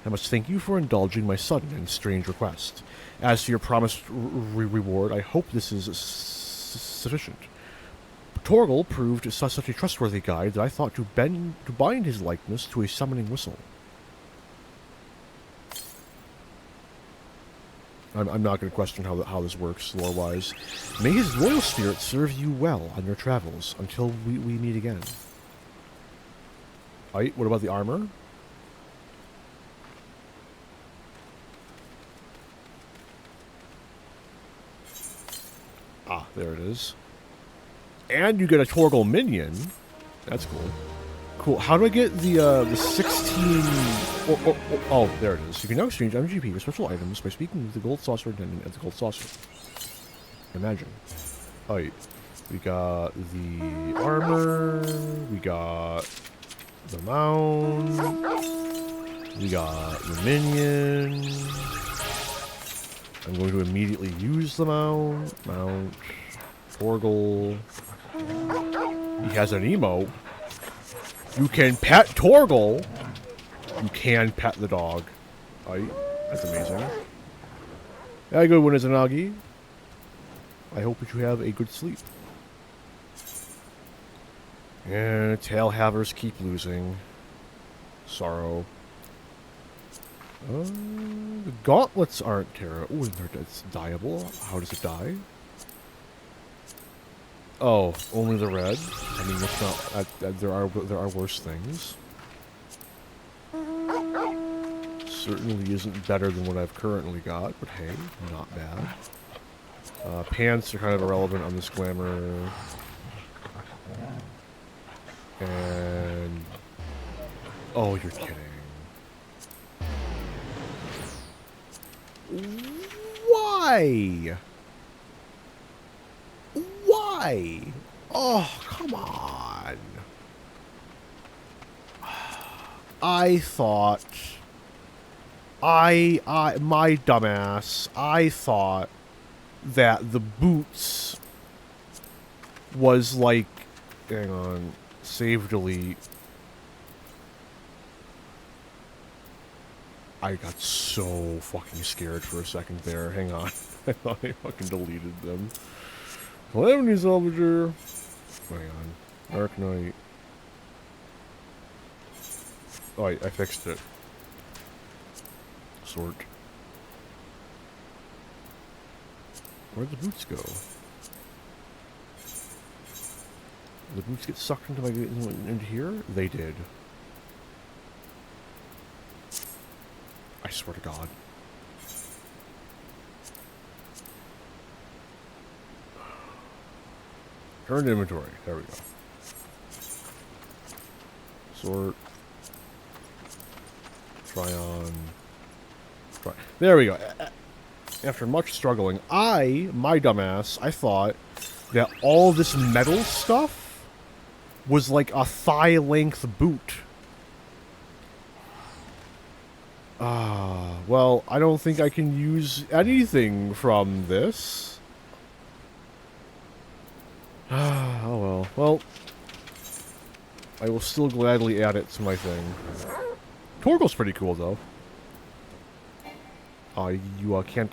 I must thank you for indulging my sudden and strange request. As to your promised reward, I hope this is sufficient. Torgal proved such a trustworthy guide that I thought to bind his likeness to a summoning whistle. I'm not going to question how this works lore-wise. May his royal spirit serve you well on your travels until we meet again. Alright, what about the armor? Ah, there it is. And you get a Torgal minion. That's cool. Cool. How do I get the 16... Oh, there it is. You can now exchange MGP for special items by speaking with the Gold Saucer attendant at the Gold Saucer. Imagine. Alright. We got the armor. We got the mound. We got the minion. I'm going to immediately use the mount. Mount. Torgal. He has an emote. You can pet Torgal. You can pet the dog. Right? That's amazing. Yeah, good one, Izanagi. I hope that you have a good sleep. And tailhavers keep losing. Sorrow. The gauntlets aren't terrible. Oh, it's dyeable. How does it dye? Oh, only the red. I mean, that's not. There are worse things. Certainly isn't better than what I've currently got, but hey, not bad. Pants are kind of irrelevant on this glamour. And oh, you're kidding. Why? Why? Oh, come on. I thought... my dumbass, I thought that the boots was like... Hang on. Save, delete. I got so fucking scared for a second there. Hang on. I thought I fucking deleted them. Calamity Salvager. Hang on. Dark Knight. Oh, I fixed it. Sort. Where'd the boots go? Did the boots get sucked into here? They did. I swear to God. Current inventory. There we go. Sort. Try on. Try. There we go. After much struggling, my dumbass, I thought that all this metal stuff was like a thigh-length boot. Well, I don't think I can use anything from this. Oh well. Well, I will still gladly add it to my thing. Torgal's pretty cool, though. You can't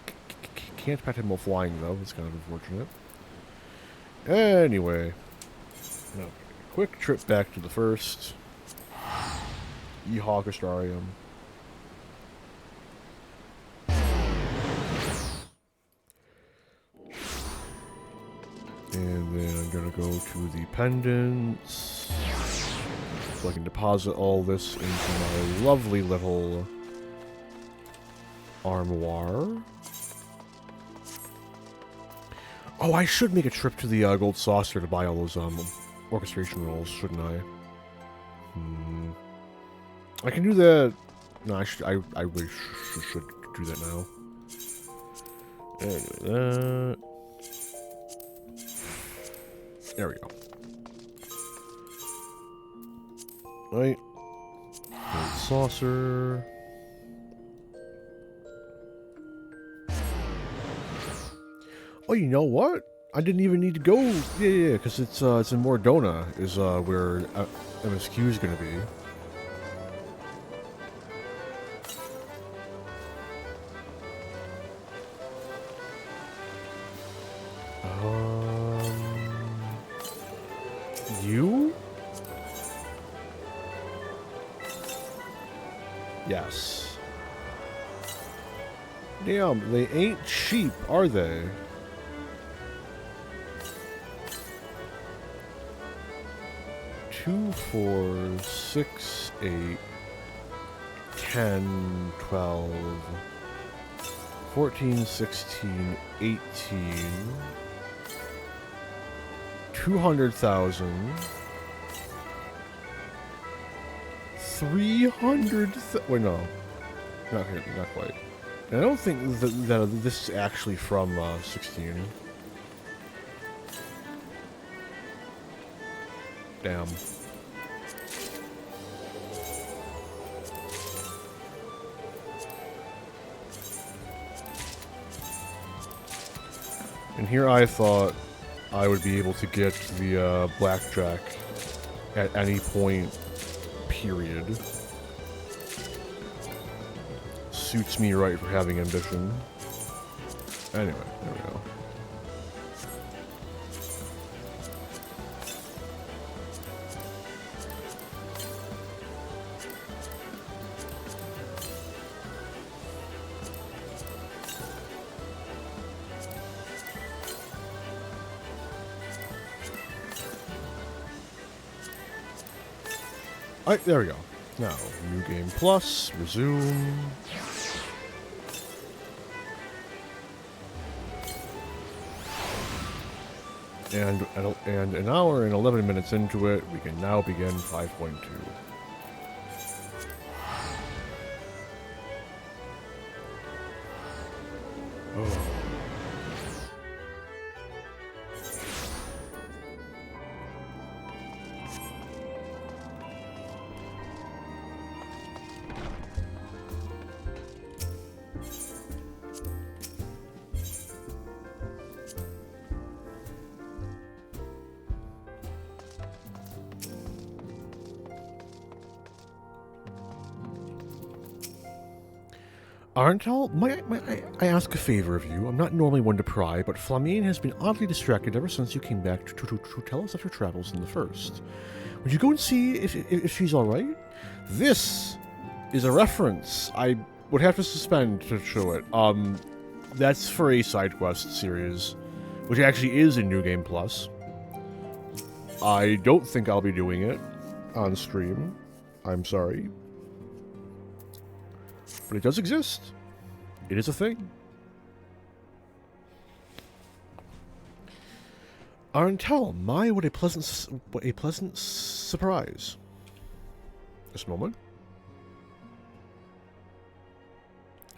pet him while flying, though. It's kind of unfortunate. Anyway. Okay. Quick trip back to the first. Yeehaw, Castrarium. And then I'm gonna go to the pendants. So I can deposit all this into my lovely little armoire. Oh, I should make a trip to the Gold Saucer to buy all those orchestration rolls, shouldn't I? I can do that. No, I really should do that now. Anyway, that. There we go. Right. Gold saucer. Oh, you know what? I didn't even need to go. Yeah, because it's in Mordona is where MSQ is gonna be. You? Yes. Damn, they ain't cheap, are they? Two, 4, 6, 8, 10, 12, 14, 16, 18, 200,000, 300. Wait, no, not quite. And I don't think that this is actually from 16. Damn. And here I thought I would be able to get the blackjack at any point, period. Suits me right for having ambition. Anyway, there we go. Alright, there we go. Now, new game plus, resume. And an hour and 11 minutes into it, we can now begin 5.2. Oh. Arntel, might I ask a favor of you? I'm not normally one to pry, but Flamine has been oddly distracted ever since you came back to tell us of your travels in the first. Would you go and see if she's alright? This is a reference I would have to suspend to show it. That's for a side quest series, which actually is in New Game Plus. I don't think I'll be doing it on stream. I'm sorry. But it does exist. It is a thing. Arntel, my, what a pleasant surprise. This moment.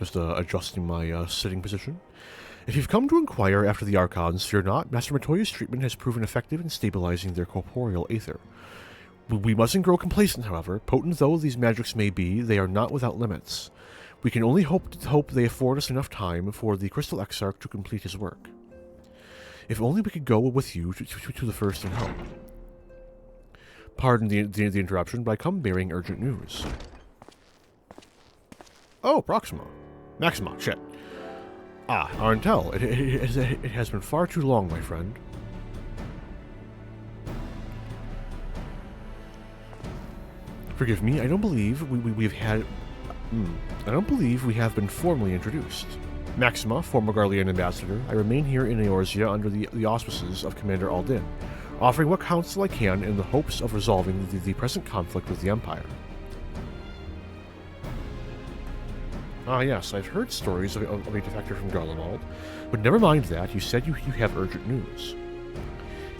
Just adjusting my sitting position. If you've come to inquire after the Archons, fear not. Master Matoya's treatment has proven effective in stabilizing their corporeal aether. We mustn't grow complacent, however. Potent though these magics may be, they are not without limits. We can only hope they afford us enough time for the Crystal Exarch to complete his work. If only we could go with you to the first and help. Pardon the interruption, but I come bearing urgent news. Oh, Maxima, shit. Ah, Arntel, it has been far too long, my friend. Forgive me, I don't believe we've had... I don't believe we have been formally introduced. Maxima, former Garlean ambassador, I remain here in Eorzea under the auspices of Commander Aldin, offering what counsel I can in the hopes of resolving the present conflict with the Empire. Ah yes, I've heard stories of a defector from Garlemald, but never mind that, you said you have urgent news.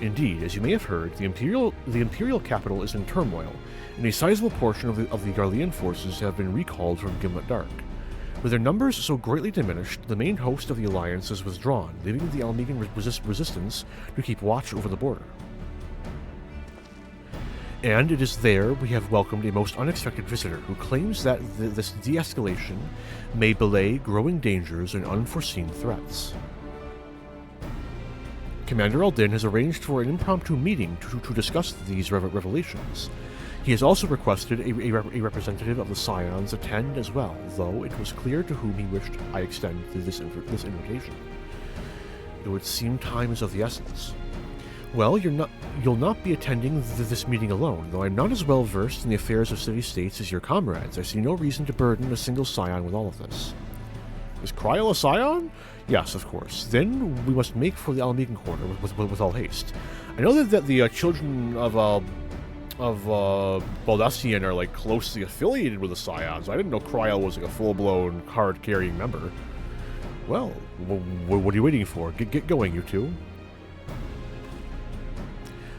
Indeed, as you may have heard, the Imperial capital is in turmoil, and a sizable portion of the Garlean forces have been recalled from Gimlet Dark. With their numbers so greatly diminished, the main host of the Alliance is withdrawn, leaving the Almegan resistance to keep watch over the border. And it is there we have welcomed a most unexpected visitor who claims that this de-escalation may belay growing dangers and unforeseen threats. Commander Aldin has arranged for an impromptu meeting to discuss these revelations. He has also requested a representative of the Scions attend as well, though it was clear to whom he wished I extend this invitation. It would seem time is of the essence. Well, you'll not be attending this meeting alone, though I'm not as well versed in the affairs of city-states as your comrades. I see no reason to burden a single Scion with all of this. Is Kryl a Scion? Yes, of course. Then we must make for the Almegan quarter with all haste. I know that the children of Baldassian are like closely affiliated with the Scions. I didn't know Kryl was like a full-blown card-carrying member. Well, what are you waiting for? Get going, you two.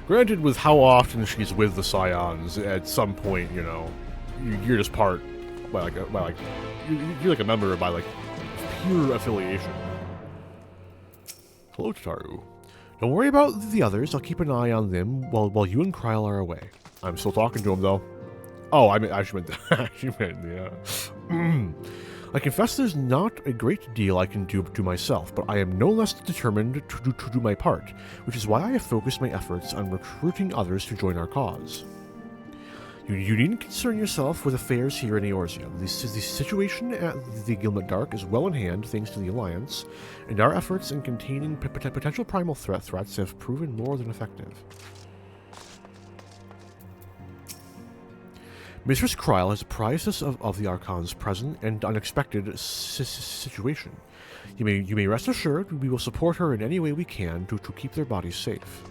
Granted, with how often she's with the Scions, at some point, you know, you're just part by you're like a member by like pure affiliation. Hello, Tataru. Don't worry about the others. I'll keep an eye on them while you and Kryl are away. I'm still talking to him though. Oh, I actually meant yeah. I confess there's not a great deal I can do myself, but I am no less determined to do my part, which is why I have focused my efforts on recruiting others to join our cause. You needn't concern yourself with affairs here in Eorzea. The situation at the Gimlet Dark is well in hand thanks to the Alliance, and our efforts in containing potential primal threats have proven more than effective. Mistress Kryl has apprised us of the Archon's present and unexpected situation. You may rest assured we will support her in any way we can to keep their bodies safe.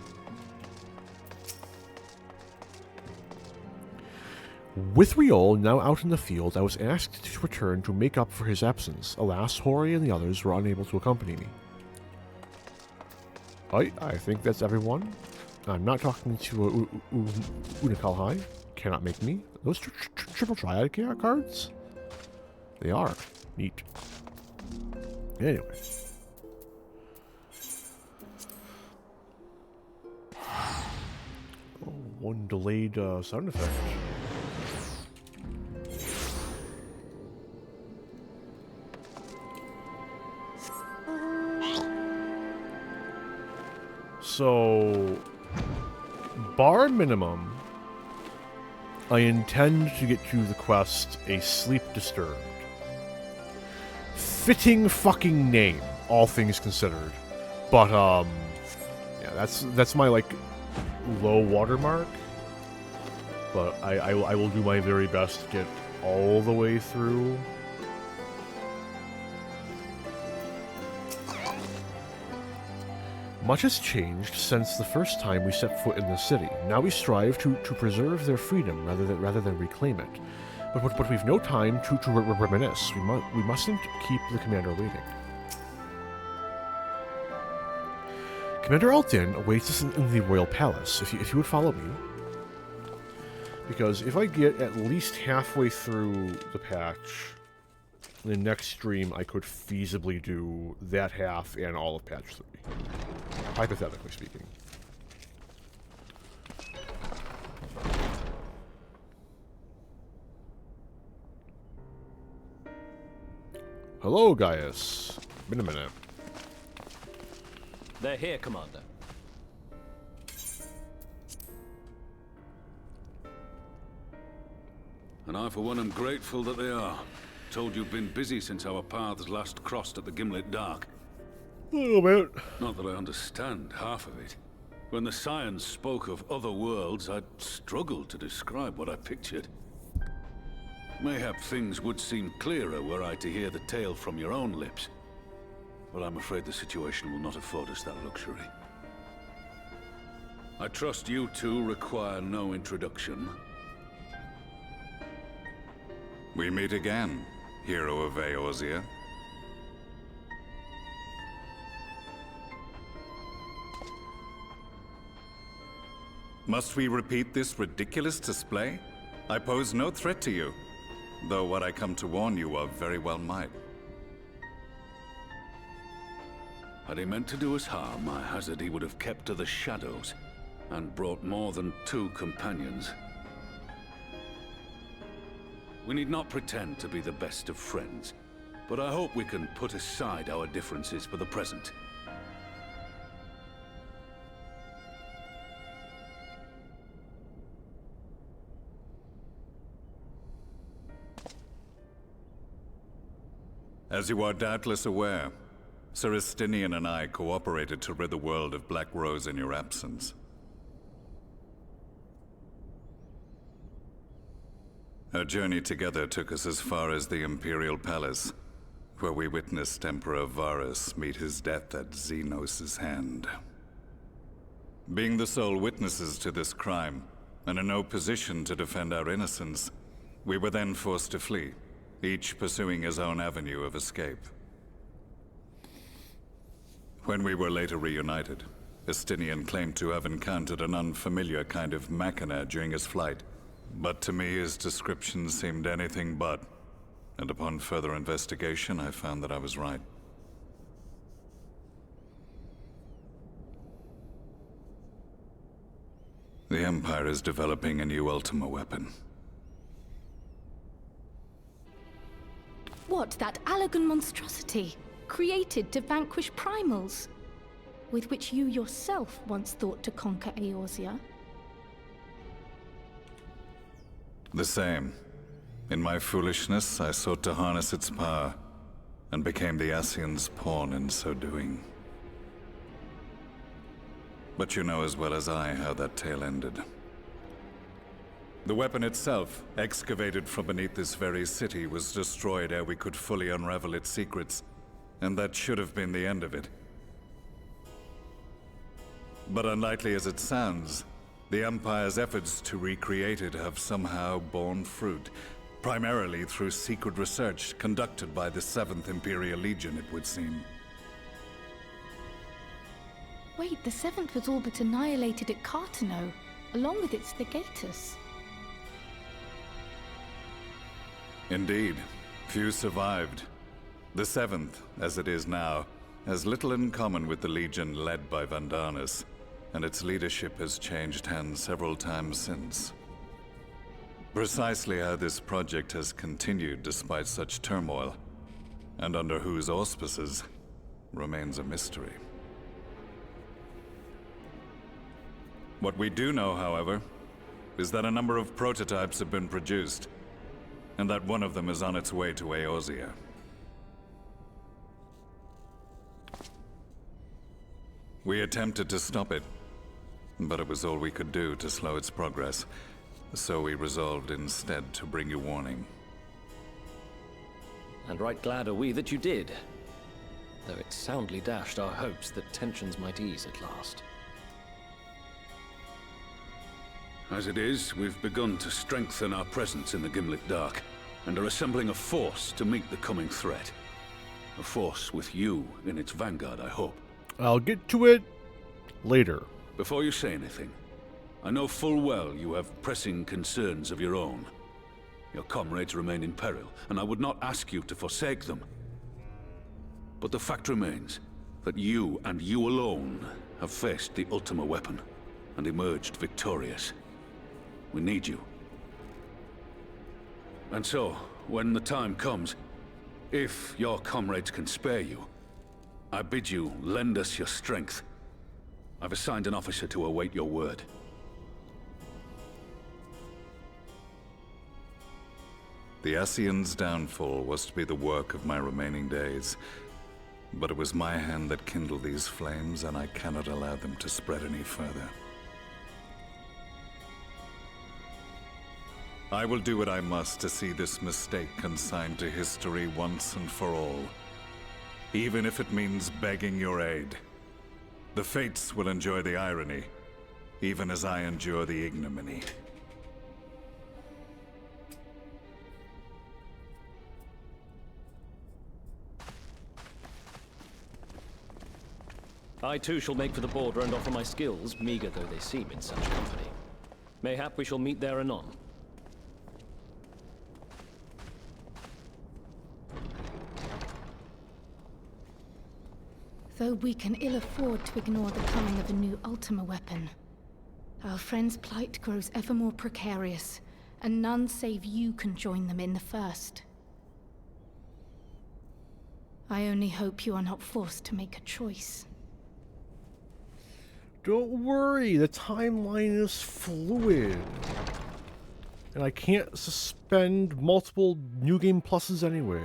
With Riol now out in the field, I was asked to return to make up for his absence. Alas, Hori and the others were unable to accompany me. I think that's everyone. I'm not talking to Unakalhai. Cannot make me. Those triple triad cards? They are. Neat. Anyway. Oh, one delayed sound effect. So, bar minimum, I intend to get to the quest A Sleep Disturbed. Fitting fucking name, all things considered. But, yeah, that's my, like, low watermark. But I will do my very best to get all the way through. Much has changed since the first time we set foot in the city. Now we strive to preserve their freedom rather than reclaim it. But we've no time to reminisce. We mustn't keep the commander waiting. Commander Altin awaits us in the royal palace. If you would follow me, because if I get at least halfway through the patch, in the next stream I could feasibly do that half and all of patch 3. Hypothetically speaking. Hello, Gaius. Been a minute. They're here, Commander. And I, for one, am grateful that they are. Told you've been busy since our paths last crossed at the Gimlet Dark. A little bit. Not that I understand half of it. When the science spoke of other worlds, I'd struggled to describe what I pictured. Mayhap things would seem clearer were I to hear the tale from your own lips. But I'm afraid the situation will not afford us that luxury. I trust you two require no introduction. We meet again, hero of Eorzea. Must we repeat this ridiculous display? I pose no threat to you, though what I come to warn you of very well might. Had he meant to do us harm, I hazard he would have kept to the shadows, and brought more than 2 companions. We need not pretend to be the best of friends, but I hope we can put aside our differences for the present. As you are doubtless aware, Sir Estinian and I cooperated to rid the world of Black Rose in your absence. Our journey together took us as far as the Imperial Palace, where we witnessed Emperor Varus meet his death at Xenos' hand. Being the sole witnesses to this crime, and in no position to defend our innocence, we were then forced to flee, each pursuing his own avenue of escape. When we were later reunited, Estinian claimed to have encountered an unfamiliar kind of machina during his flight, but to me his description seemed anything but, and upon further investigation I found that I was right. The Empire is developing a new Ultima weapon. What, that Allagan monstrosity, created to vanquish primals, with which you yourself once thought to conquer Eorzea? The same. In my foolishness, I sought to harness its power, and became the Ascian's pawn in so doing. But you know as well as I how that tale ended. The weapon itself, excavated from beneath this very city, was destroyed ere we could fully unravel its secrets, and that should have been the end of it. But unlikely as it sounds, the Empire's efforts to recreate it have somehow borne fruit, primarily through secret research conducted by the 7th Imperial Legion, it would seem. Wait, the 7th was all but annihilated at Cartano, along with its legatus. Indeed. Few survived. The 7th, as it is now, has little in common with the Legion led by Vandarnus, and its leadership has changed hands several times since. Precisely how this project has continued despite such turmoil, and under whose auspices, remains a mystery. What we do know, however, is that a number of prototypes have been produced, and that one of them is on its way to Eorzea. We attempted to stop it, but it was all we could do to slow its progress, so we resolved instead to bring you warning. And right glad are we that you did, though it soundly dashed our hopes that tensions might ease at last. As it is, we've begun to strengthen our presence in the Gimlet Dark, and are assembling a force to meet the coming threat. A force with you in its vanguard, I hope. I'll get to it later. Before you say anything, I know full well you have pressing concerns of your own. Your comrades remain in peril, and I would not ask you to forsake them. But the fact remains that you, and you alone, have faced the Ultima weapon, and emerged victorious. We need you. And so, when the time comes, if your comrades can spare you, I bid you lend us your strength. I've assigned an officer to await your word. The Ascian's downfall was to be the work of my remaining days, but it was my hand that kindled these flames, and I cannot allow them to spread any further. I will do what I must to see this mistake consigned to history once and for all, even if it means begging your aid. The Fates will enjoy the irony, even as I endure the ignominy. I too shall make for the border and offer my skills, meager though they seem in such company. Mayhap we shall meet there anon. Though we can ill afford to ignore the coming of a new Ultima weapon, our friend's plight grows ever more precarious, and none save you can join them in the first. I only hope you are not forced to make a choice. Don't worry, the timeline is fluid. And I can't suspend multiple New Game Pluses anyway.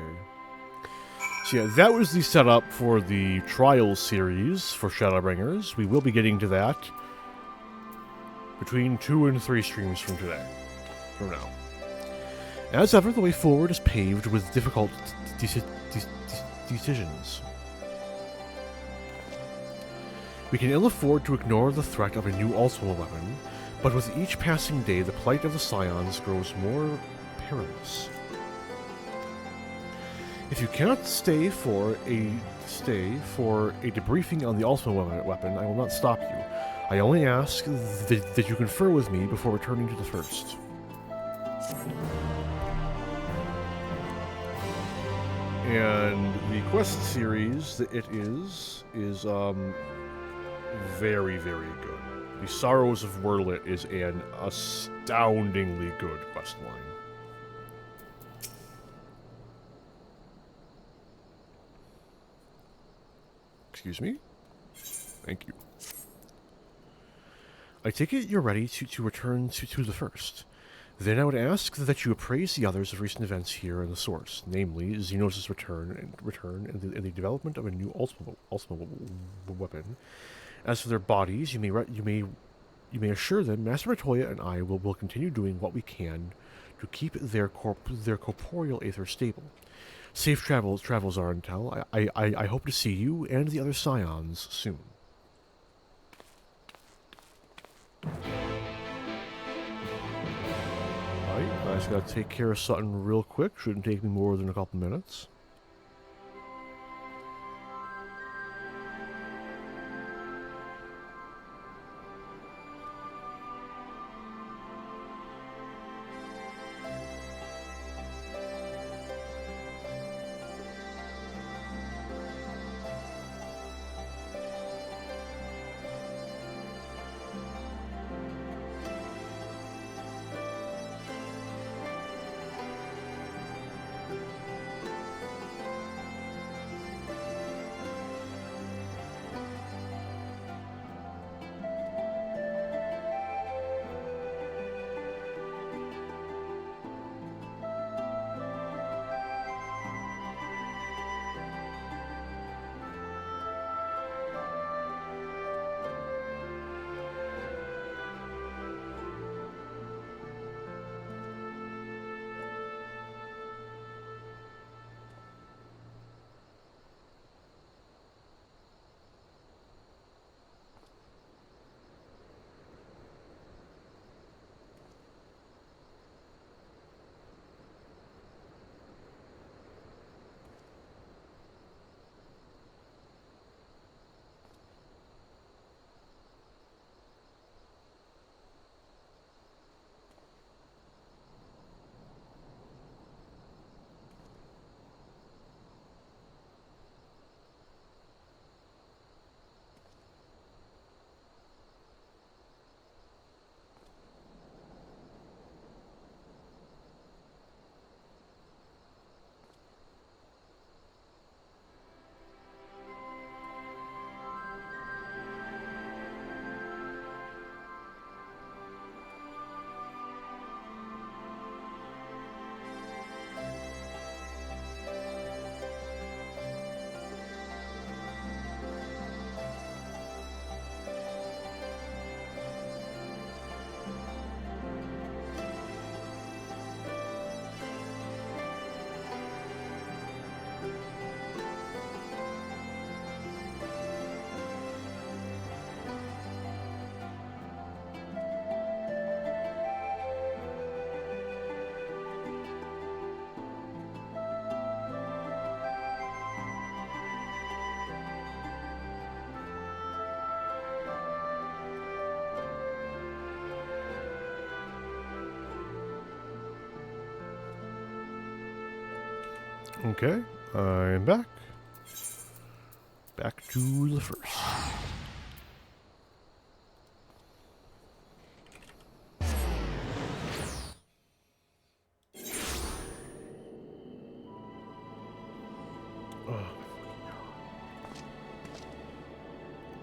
So yeah, that was the setup for the Trials series for Shadowbringers. We will be getting to that between 2 and 3 streams from now. As ever, the way forward is paved with difficult decisions. We can ill afford to ignore the threat of a new Ultima weapon, but with each passing day, the plight of the Scions grows more perilous. If you cannot stay for a debriefing on the Ultima weapon, I will not stop you. I only ask that you confer with me before returning to the first. And the quest series that it is very, very good. The Sorrows of Werlit is an astoundingly good questline. Excuse me? Thank you. I take it you're ready to return to the first. Then I would ask that you appraise the others of recent events here in the source, namely Xenos' return and the development of a new ultimate weapon. As for their bodies, you may assure them Master Matoya and I will continue doing what we can to keep their corporeal aether stable. Safe travels, Zarentel. I hope to see you and the other Scions soon. Alright, I just gotta take care of something real quick. Shouldn't take me more than a couple minutes. Okay, I'm back. Back to the first. Oh,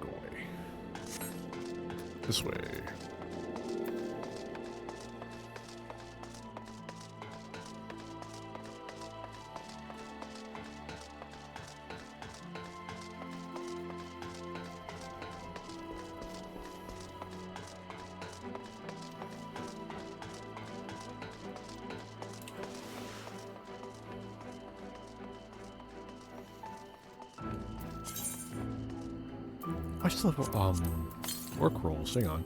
go away. This way. I still have work rolls. Hang on.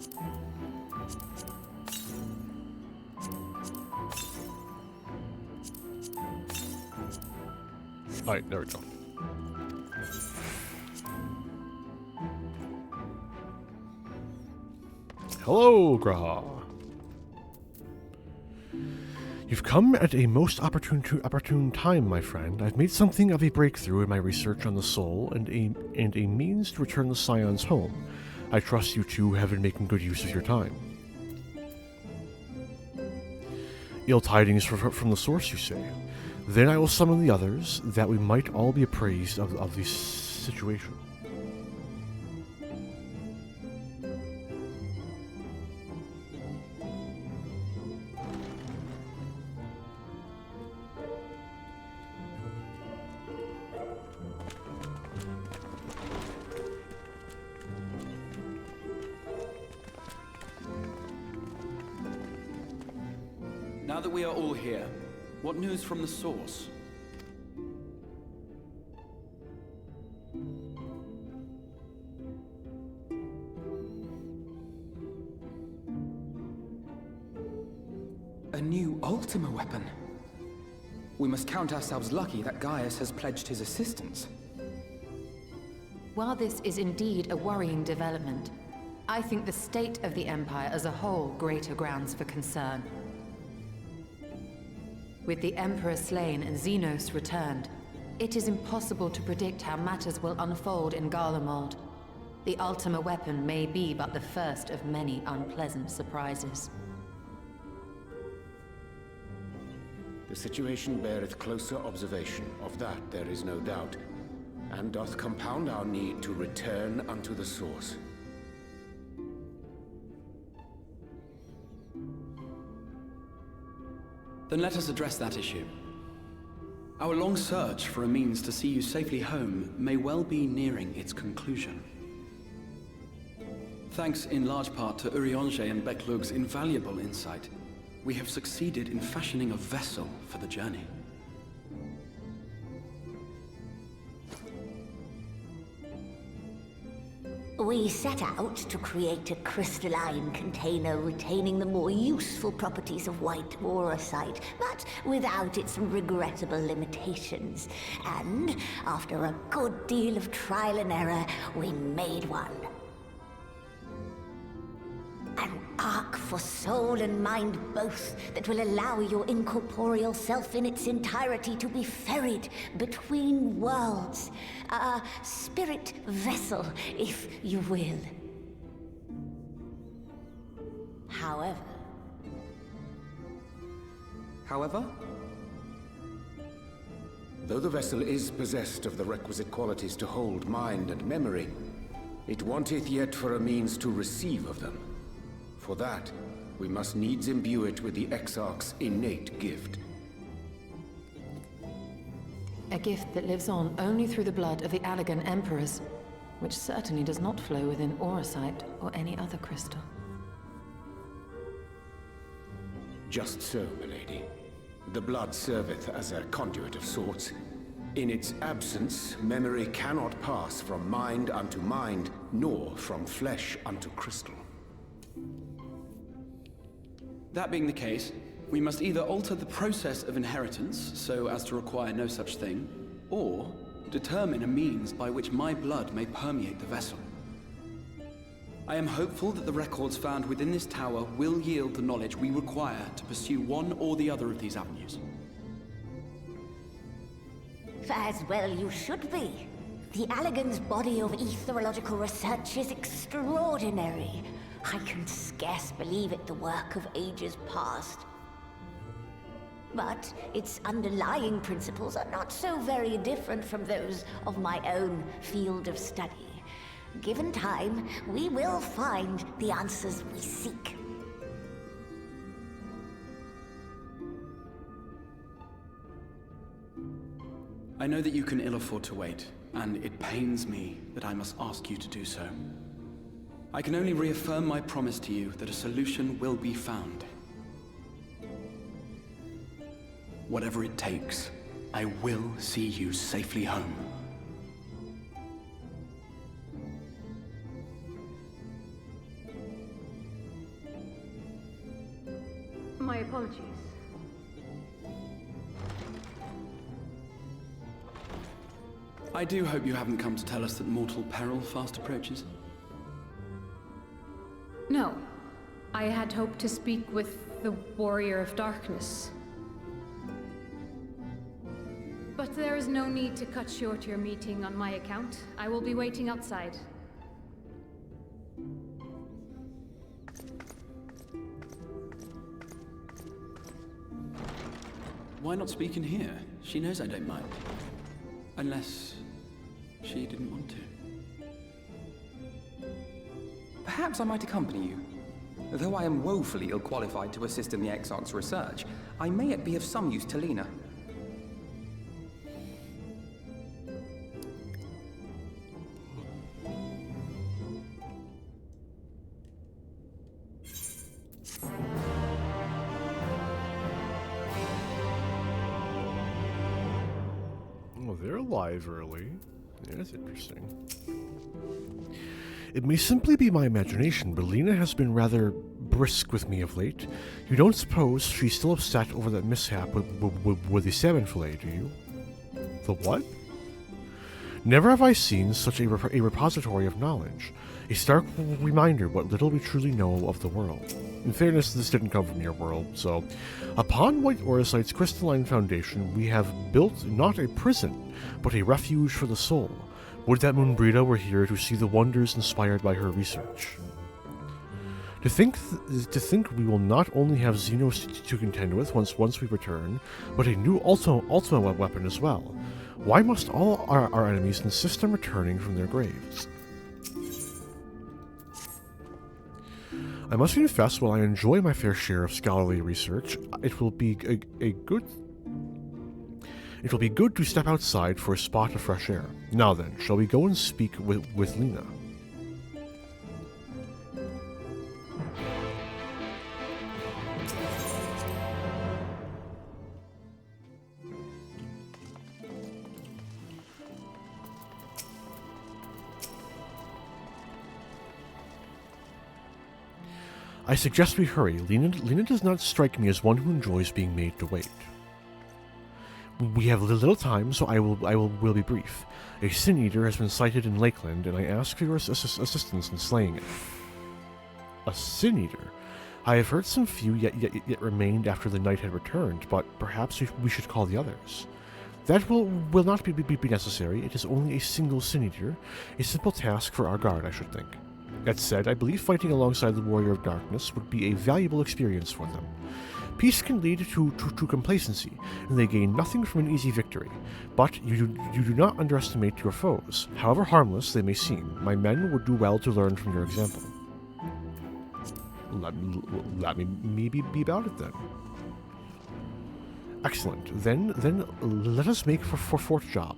Alright, there we go. Hello, Graha. You've come at a most opportune time, my friend. I've made something of a breakthrough in my research on the soul and a means to return the Scions home. I trust you two have been making good use of your time. Ill tidings from the source, you say? Then I will summon the others, that we might all be appraised of the situation. Now that we are all here, what news from the source? A new Ultima weapon? We must count ourselves lucky that Gaius has pledged his assistance. While this is indeed a worrying development, I think the state of the Empire as a whole greater grounds for concern. With the Emperor slain and Xenos returned, it is impossible to predict how matters will unfold in Garlemald. The Ultima weapon may be but the first of many unpleasant surprises. The situation beareth closer observation, of that there is no doubt, and doth compound our need to return unto the source. Then let us address that issue. Our long search for a means to see you safely home may well be nearing its conclusion. Thanks in large part to Urianger and Beklug's invaluable insight, we have succeeded in fashioning a vessel for the journey. We set out to create a crystalline container retaining the more useful properties of white aurosite, but without its regrettable limitations. And after a good deal of trial and error, we made one. An ark for soul and mind both that will allow your incorporeal self in its entirety to be ferried between worlds. A spirit vessel, if you will. However... Though the vessel is possessed of the requisite qualities to hold mind and memory, it wanteth yet for a means to receive of them. For that, we must needs imbue it with the Exarch's innate gift. A gift that lives on only through the blood of the Allagan Emperors, which certainly does not flow within aurosite or any other crystal. Just so, milady. The blood serveth as a conduit of sorts. In its absence, memory cannot pass from mind unto mind, nor from flesh unto crystal. That being the case, we must either alter the process of inheritance so as to require no such thing, or determine a means by which my blood may permeate the vessel. I am hopeful that the records found within this tower will yield the knowledge we require to pursue one or the other of these avenues. As well you should be. The Allagan's body of etherological research is extraordinary. I can scarce believe it the work of ages past. But its underlying principles are not so very different from those of my own field of study. Given time, we will find the answers we seek. I know that you can ill afford to wait, and it pains me that I must ask you to do so. I can only reaffirm my promise to you that a solution will be found. Whatever it takes, I will see you safely home. My apologies. I do hope you haven't come to tell us that mortal peril fast approaches. No. I had hoped to speak with the Warrior of Darkness. But there is no need to cut short your meeting on my account. I will be waiting outside. Why not speak in here? She knows I don't mind. Unless She didn't want to. Perhaps I might accompany you. Though I am woefully ill-qualified to assist in the Exarch's research, I may yet be of some use to Lena. Oh, they're alive early. Yeah, that's interesting. It may simply be my imagination, but Lena has been rather brisk with me of late. You don't suppose she's still upset over that mishap with the salmon fillet, do you? The what? Never have I seen such a repository of knowledge. A stark reminder what little we truly know of the world. In fairness, this didn't come from your world, so... Upon White Orosite's crystalline foundation, we have built not a prison, but a refuge for the soul. Would that Moonbrita were here to see the wonders inspired by her research. To think we will not only have Xenos to contend with once we return, but a new Ultima weapon as well. Why must all our enemies insist on returning from their graves? I must confess, while I enjoy my fair share of scholarly research, it will be good to step outside for a spot of fresh air. Now then, shall we go and speak with Lena? I suggest we hurry. Lena does not strike me as one who enjoys being made to wait. We have little time, so I will be brief. A Sin Eater has been sighted in Lakeland, and I ask for your assistance in slaying it. A Sin Eater? I have heard some few yet remained after the night had returned, but perhaps we should call the others. That will not be necessary. It is only a single Sin Eater, a simple task for our guard, I should think. That said, I believe fighting alongside the Warrior of Darkness would be a valuable experience for them. Peace can lead to complacency, and they gain nothing from an easy victory. But you do not underestimate your foes. However harmless they may seem, my men would do well to learn from your example. Let me be about it then. Excellent. Then let us make for Fort Job.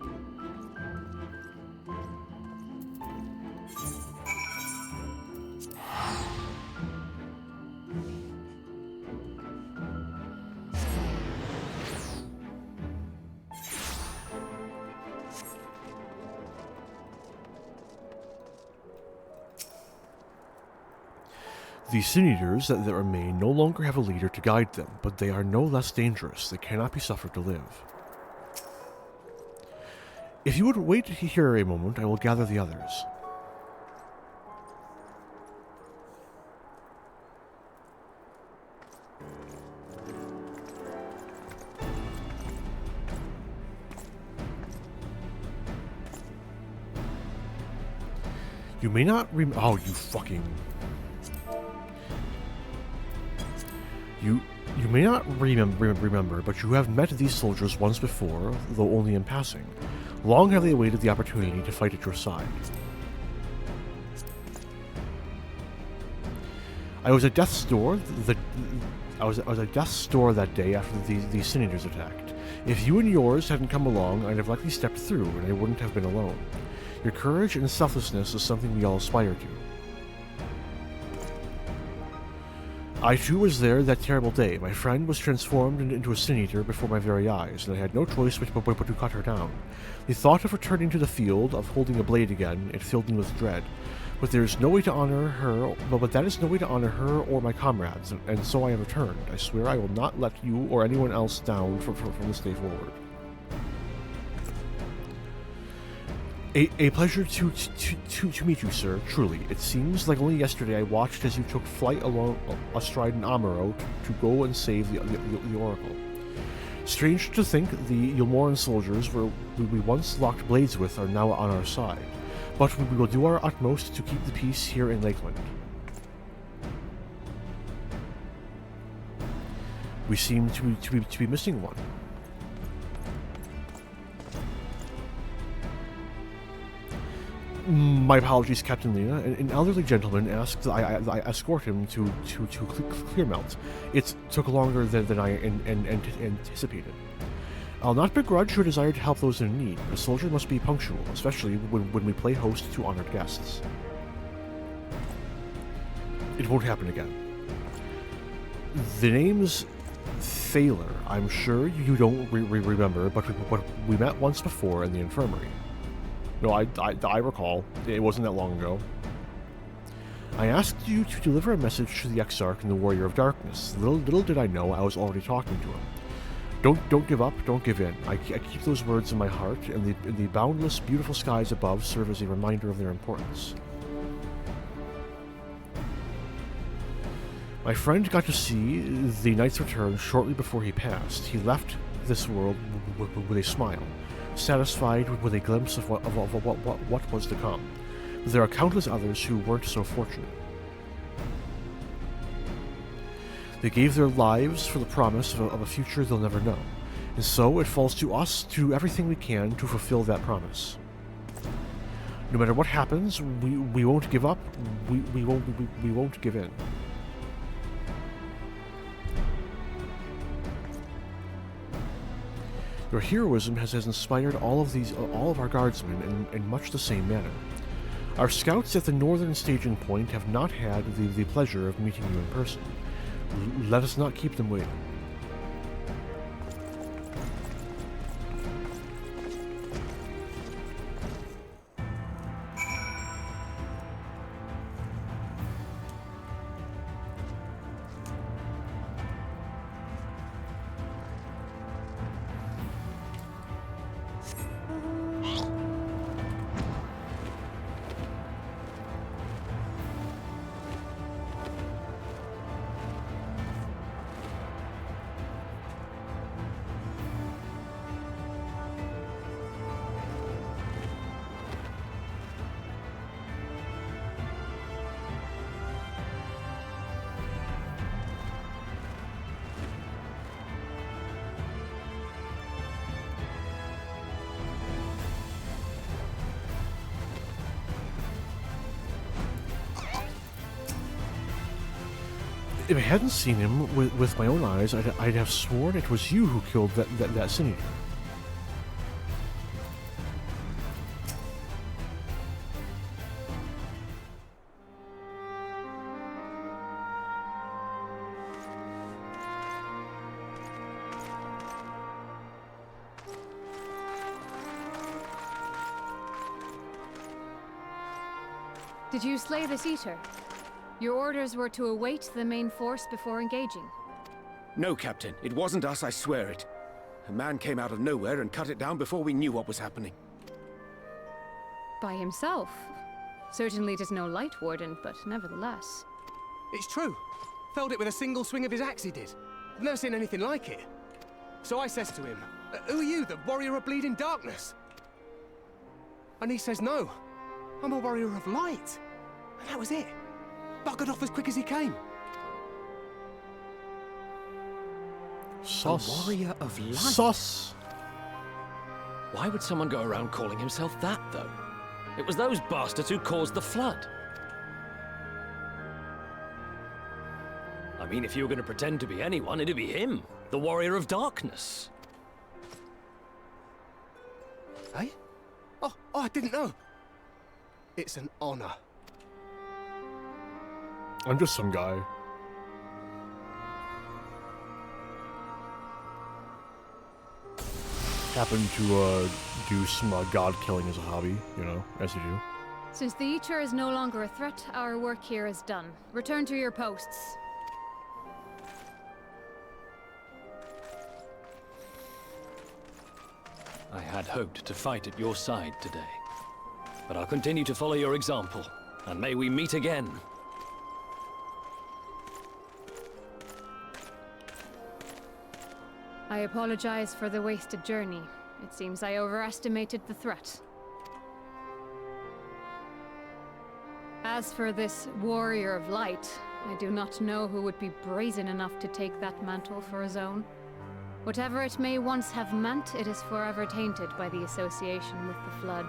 The Sin Eaters that remain no longer have a leader to guide them, but they are no less dangerous. They cannot be suffered to live. If you would wait here a moment, I will gather the others. You may not oh, you fucking... You may not remember, but you have met these soldiers once before, though only in passing. Long have they awaited the opportunity to fight at your side. I was at death's door. I was at death's door that day after the Sin Eaters attacked. If you and yours hadn't come along, I'd have likely stepped through, and I wouldn't have been alone. Your courage and selflessness is something we all aspire to. I too was there that terrible day. My friend was transformed into a Sin Eater before my very eyes, and I had no choice but to cut her down. The thought of returning to the field, of holding a blade again, it filled me with dread. But there is no way to honor her. But that is no way to honor her or my comrades, and so I have returned. I swear I will not let you or anyone else down from this day forward. A pleasure to meet you, sir, truly. It seems like only yesterday I watched as you took flight along astride an Amaro to go and save the Oracle. Strange to think the Yulmoran soldiers we once locked blades with are now on our side, but we will do our utmost to keep the peace here in Lakeland. We seem to be missing one. My apologies, Captain Lena. An elderly gentleman asked that I escort him to Clearmelt. It took longer than I anticipated. I'll not begrudge your desire to help those in need. A soldier must be punctual, especially when we play host to honored guests. It won't happen again. The name's Thaler. I'm sure you don't remember, but we met once before in the infirmary. No, I recall. It wasn't that long ago. I asked you to deliver a message to the Exarch and the Warrior of Darkness. Little did I know I was already talking to him. Don't give up, don't give in. I keep those words in my heart, and the boundless, beautiful skies above serve as a reminder of their importance. My friend got to see the Knight's return shortly before he passed. He left this world with a smile, satisfied with a glimpse of what was to come. There are countless others who weren't so fortunate. They gave their lives for the promise of a future they'll never know, and so it falls to us to do everything we can to fulfill that promise. No matter what happens, we won't give up. We won't give in. Your heroism has inspired all of our guardsmen in much the same manner. Our scouts at the northern staging point have not had the pleasure of meeting you in person. Let us not keep them waiting. If I hadn't seen him with my own eyes, I'd have sworn it was you who killed that Sin Eater. Did you slay this Eater? Your orders were to await the main force before engaging. No, Captain. It wasn't us, I swear it. A man came out of nowhere and cut it down before we knew what was happening. By himself? Certainly it is no light warden, but nevertheless. It's true. Felled it with a single swing of his axe, he did. I've never seen anything like it. So I says to him, who are you, the warrior of bleeding darkness? And he says, no, I'm a warrior of light. And that was it. Buggered off as quick as he came. A warrior of light? Sus! Why would someone go around calling himself that, though? It was those bastards who caused the flood. I mean, if you were going to pretend to be anyone, it'd be him, the warrior of darkness. Eh? Oh, I didn't know. It's an honor. I'm just some guy. Happen to do some god killing as a hobby, you know, as you do. Since the Eater is no longer a threat, our work here is done. Return to your posts. I had hoped to fight at your side today. But I'll continue to follow your example, and may we meet again. I apologize for the wasted journey. It seems I overestimated the threat. As for this warrior of light, I do not know who would be brazen enough to take that mantle for his own. Whatever it may once have meant, it is forever tainted by the association with the Flood.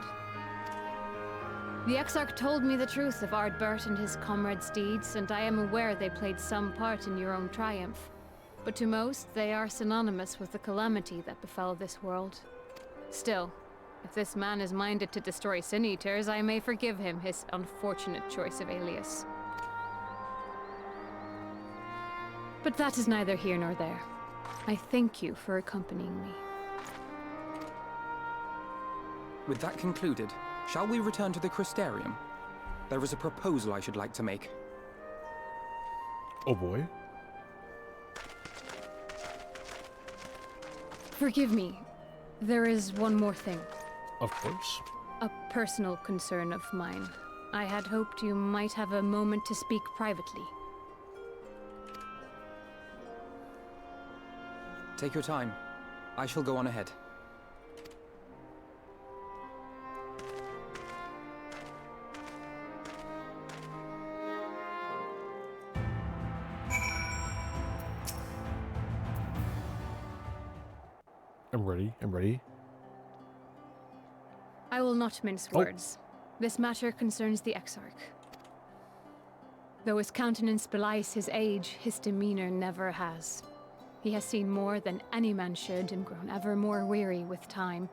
The Exarch told me the truth of Ardbert and his comrades' deeds, and I am aware they played some part in your own triumph. But to most, they are synonymous with the calamity that befell this world. Still, if this man is minded to destroy Sin Eaters, I may forgive him his unfortunate choice of alias. But that is neither here nor there. I thank you for accompanying me. With that concluded, shall we return to the Crystarium? There is a proposal I should like to make. Oh boy. Forgive me. There is one more thing. Of course. A personal concern of mine. I had hoped you might have a moment to speak privately. Take your time. I shall go on ahead. I'm ready. I will not mince words. This matter concerns the Exarch. Though his countenance belies his age, his demeanor never has. He has seen more than any man should and grown ever more weary with time.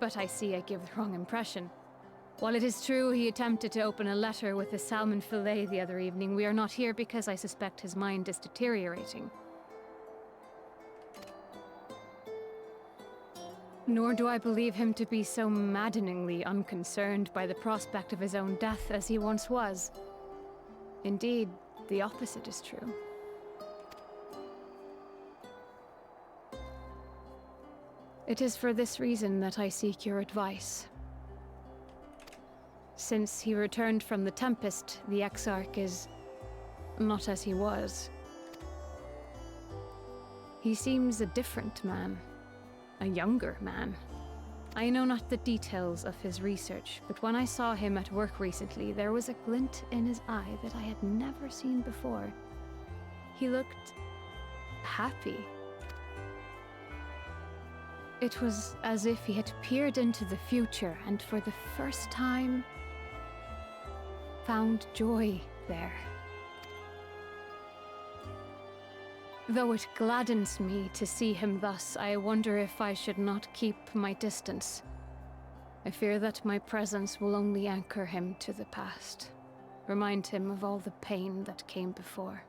But I see I give the wrong impression. While it is true he attempted to open a letter with a salmon fillet the other evening, we are not here because I suspect his mind is deteriorating. Nor do I believe him to be so maddeningly unconcerned by the prospect of his own death as he once was. Indeed, the opposite is true. It is for this reason that I seek your advice. Since he returned from the Tempest, the Exarch is not as he was. He seems a different man. A younger man. I know not the details of his research, but when I saw him at work recently, there was a glint in his eye that I had never seen before. He looked happy. It was as if he had peered into the future and for the first time found joy there. Though it gladdens me to see him thus, I wonder if I should not keep my distance. I fear that my presence will only anchor him to the past, remind him of all the pain that came before.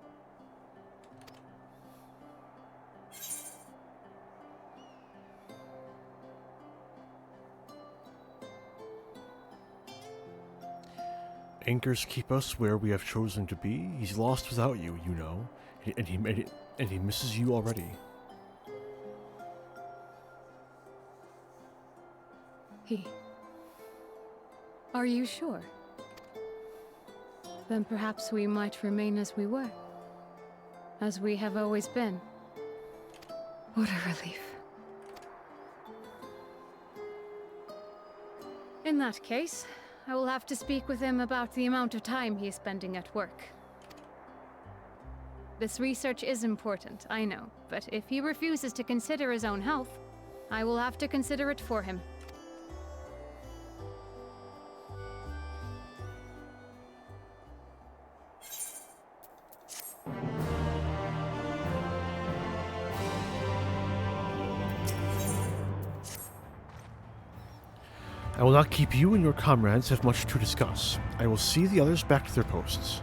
Anchors keep us where we have chosen to be. He's lost without you, you know, and he misses you already. Are you sure? Then perhaps we might remain as we were. As we have always been. What a relief. In that case, I will have to speak with him about the amount of time he is spending at work. This research is important, I know, but if he refuses to consider his own health, I will have to consider it for him. I will not keep you and your comrades have much to discuss. I will see the others back to their posts.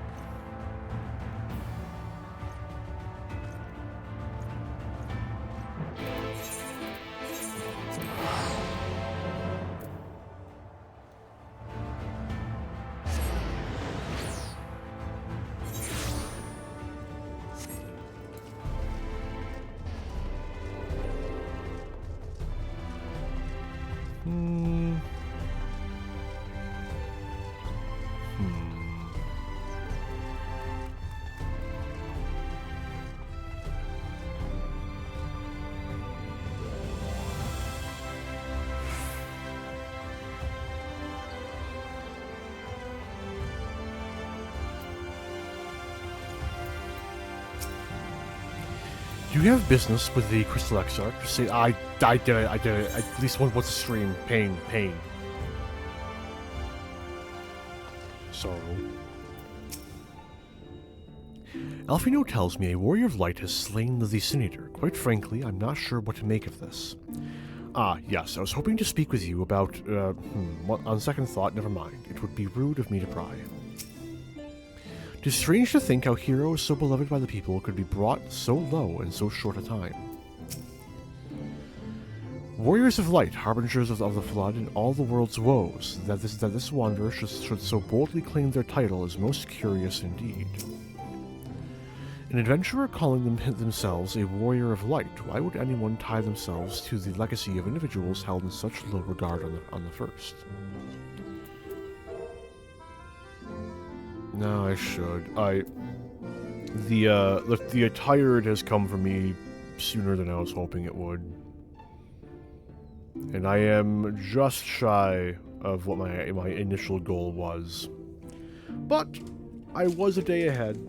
Do you have business with the Crystal Exarch? Say, I did it, at least once a stream. Pain. So... Alfino tells me a warrior of light has slain the Decinator. Quite frankly, I'm not sure what to make of this. Ah, yes, I was hoping to speak with you about, on second thought, never mind. It would be rude of me to pry. It is strange to think how heroes so beloved by the people could be brought so low in so short a time. Warriors of light, harbingers of the flood and all the world's woes, that this wanderer should so boldly claim their title is most curious indeed. An adventurer calling themselves a warrior of light, why would anyone tie themselves to the legacy of individuals held in such low regard on the first? No, I should. The tired has come for me sooner than I was hoping it would. And I am just shy of what my initial goal was. But I was a day ahead,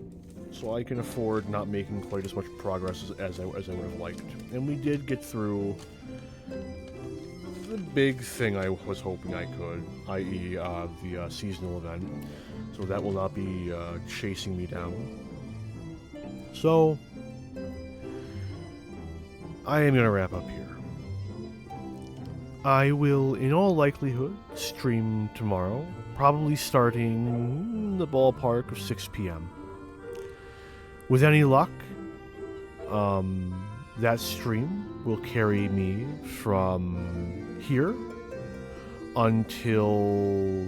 so I can afford not making quite as much progress as I would have liked. And we did get through the big thing I was hoping I could, i.e. the seasonal event. So that will not be chasing me down. So, I am going to wrap up here. I will, in all likelihood, stream tomorrow, probably starting in the ballpark of 6 p.m. With any luck, that stream will carry me from here until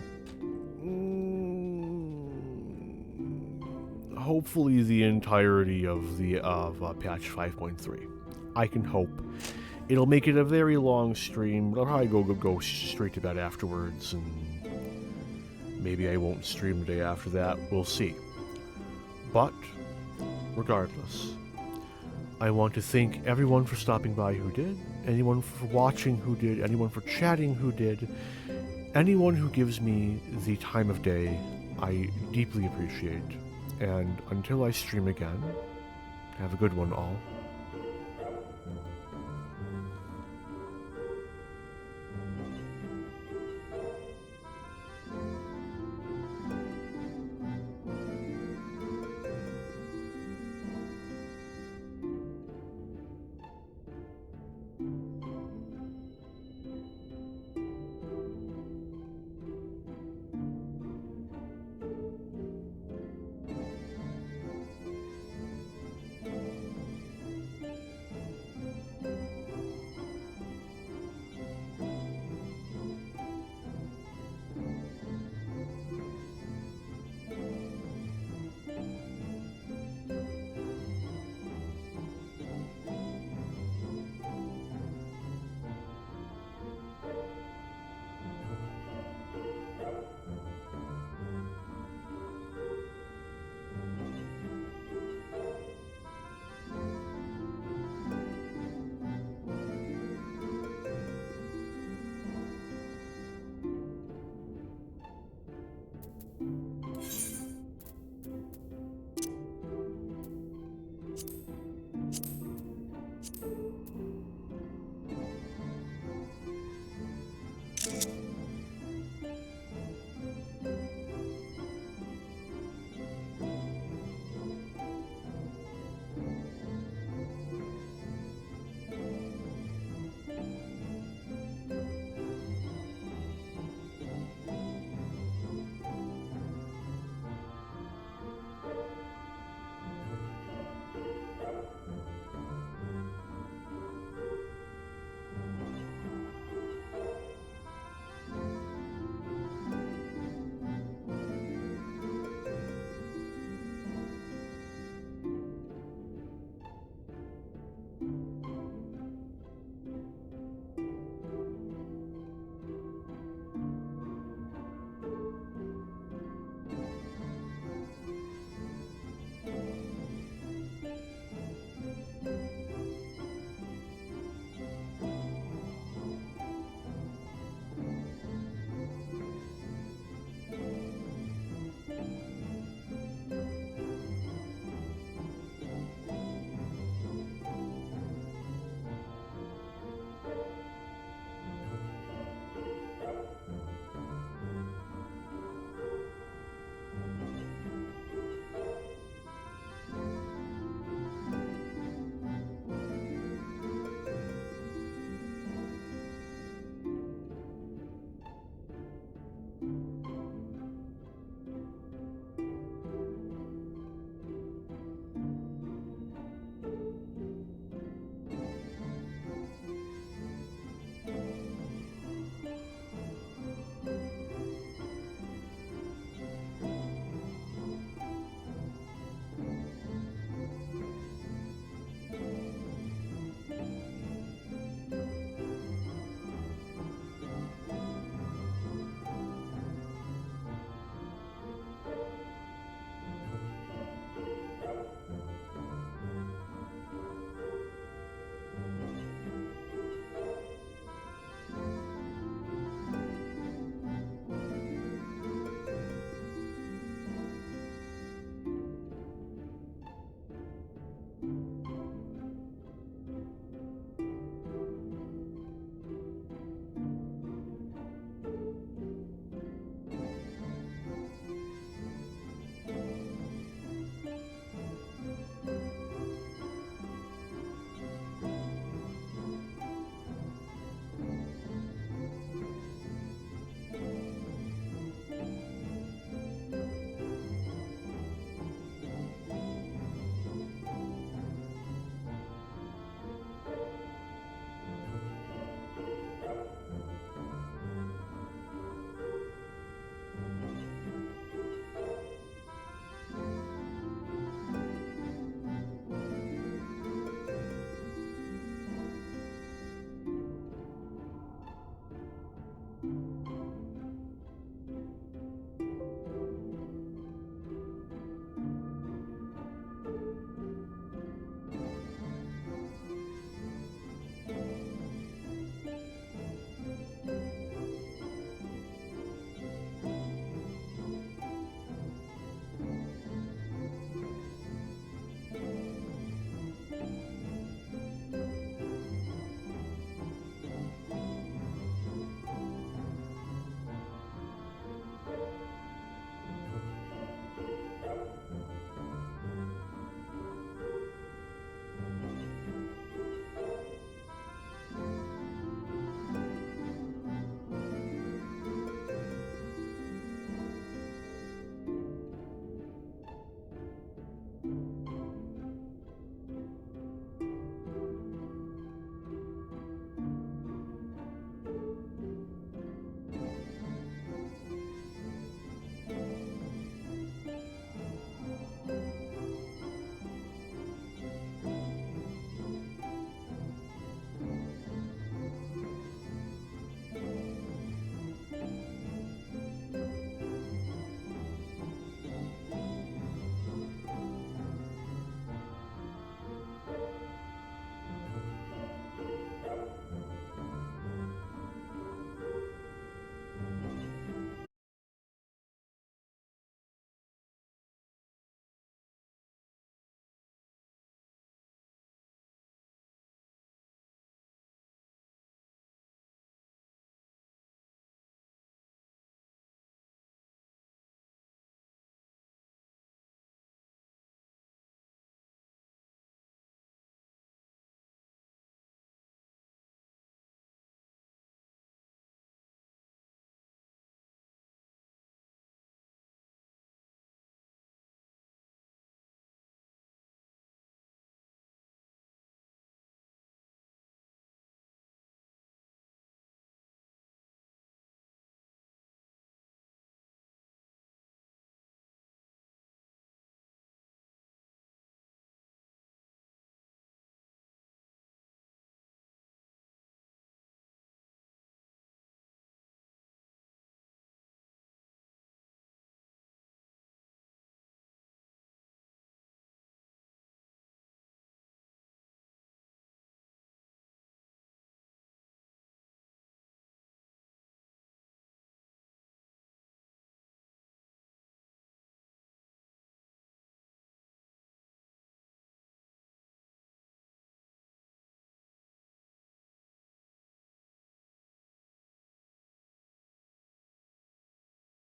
hopefully the entirety of patch 5.3. I can hope. It'll make it a very long stream, but I'll probably go straight to bed afterwards, and maybe I won't stream the day after that. We'll see. But regardless, I want to thank everyone for stopping by who did, anyone for watching who did, anyone for chatting who did, anyone who gives me the time of day, I deeply appreciate. And until I stream again, have a good one all.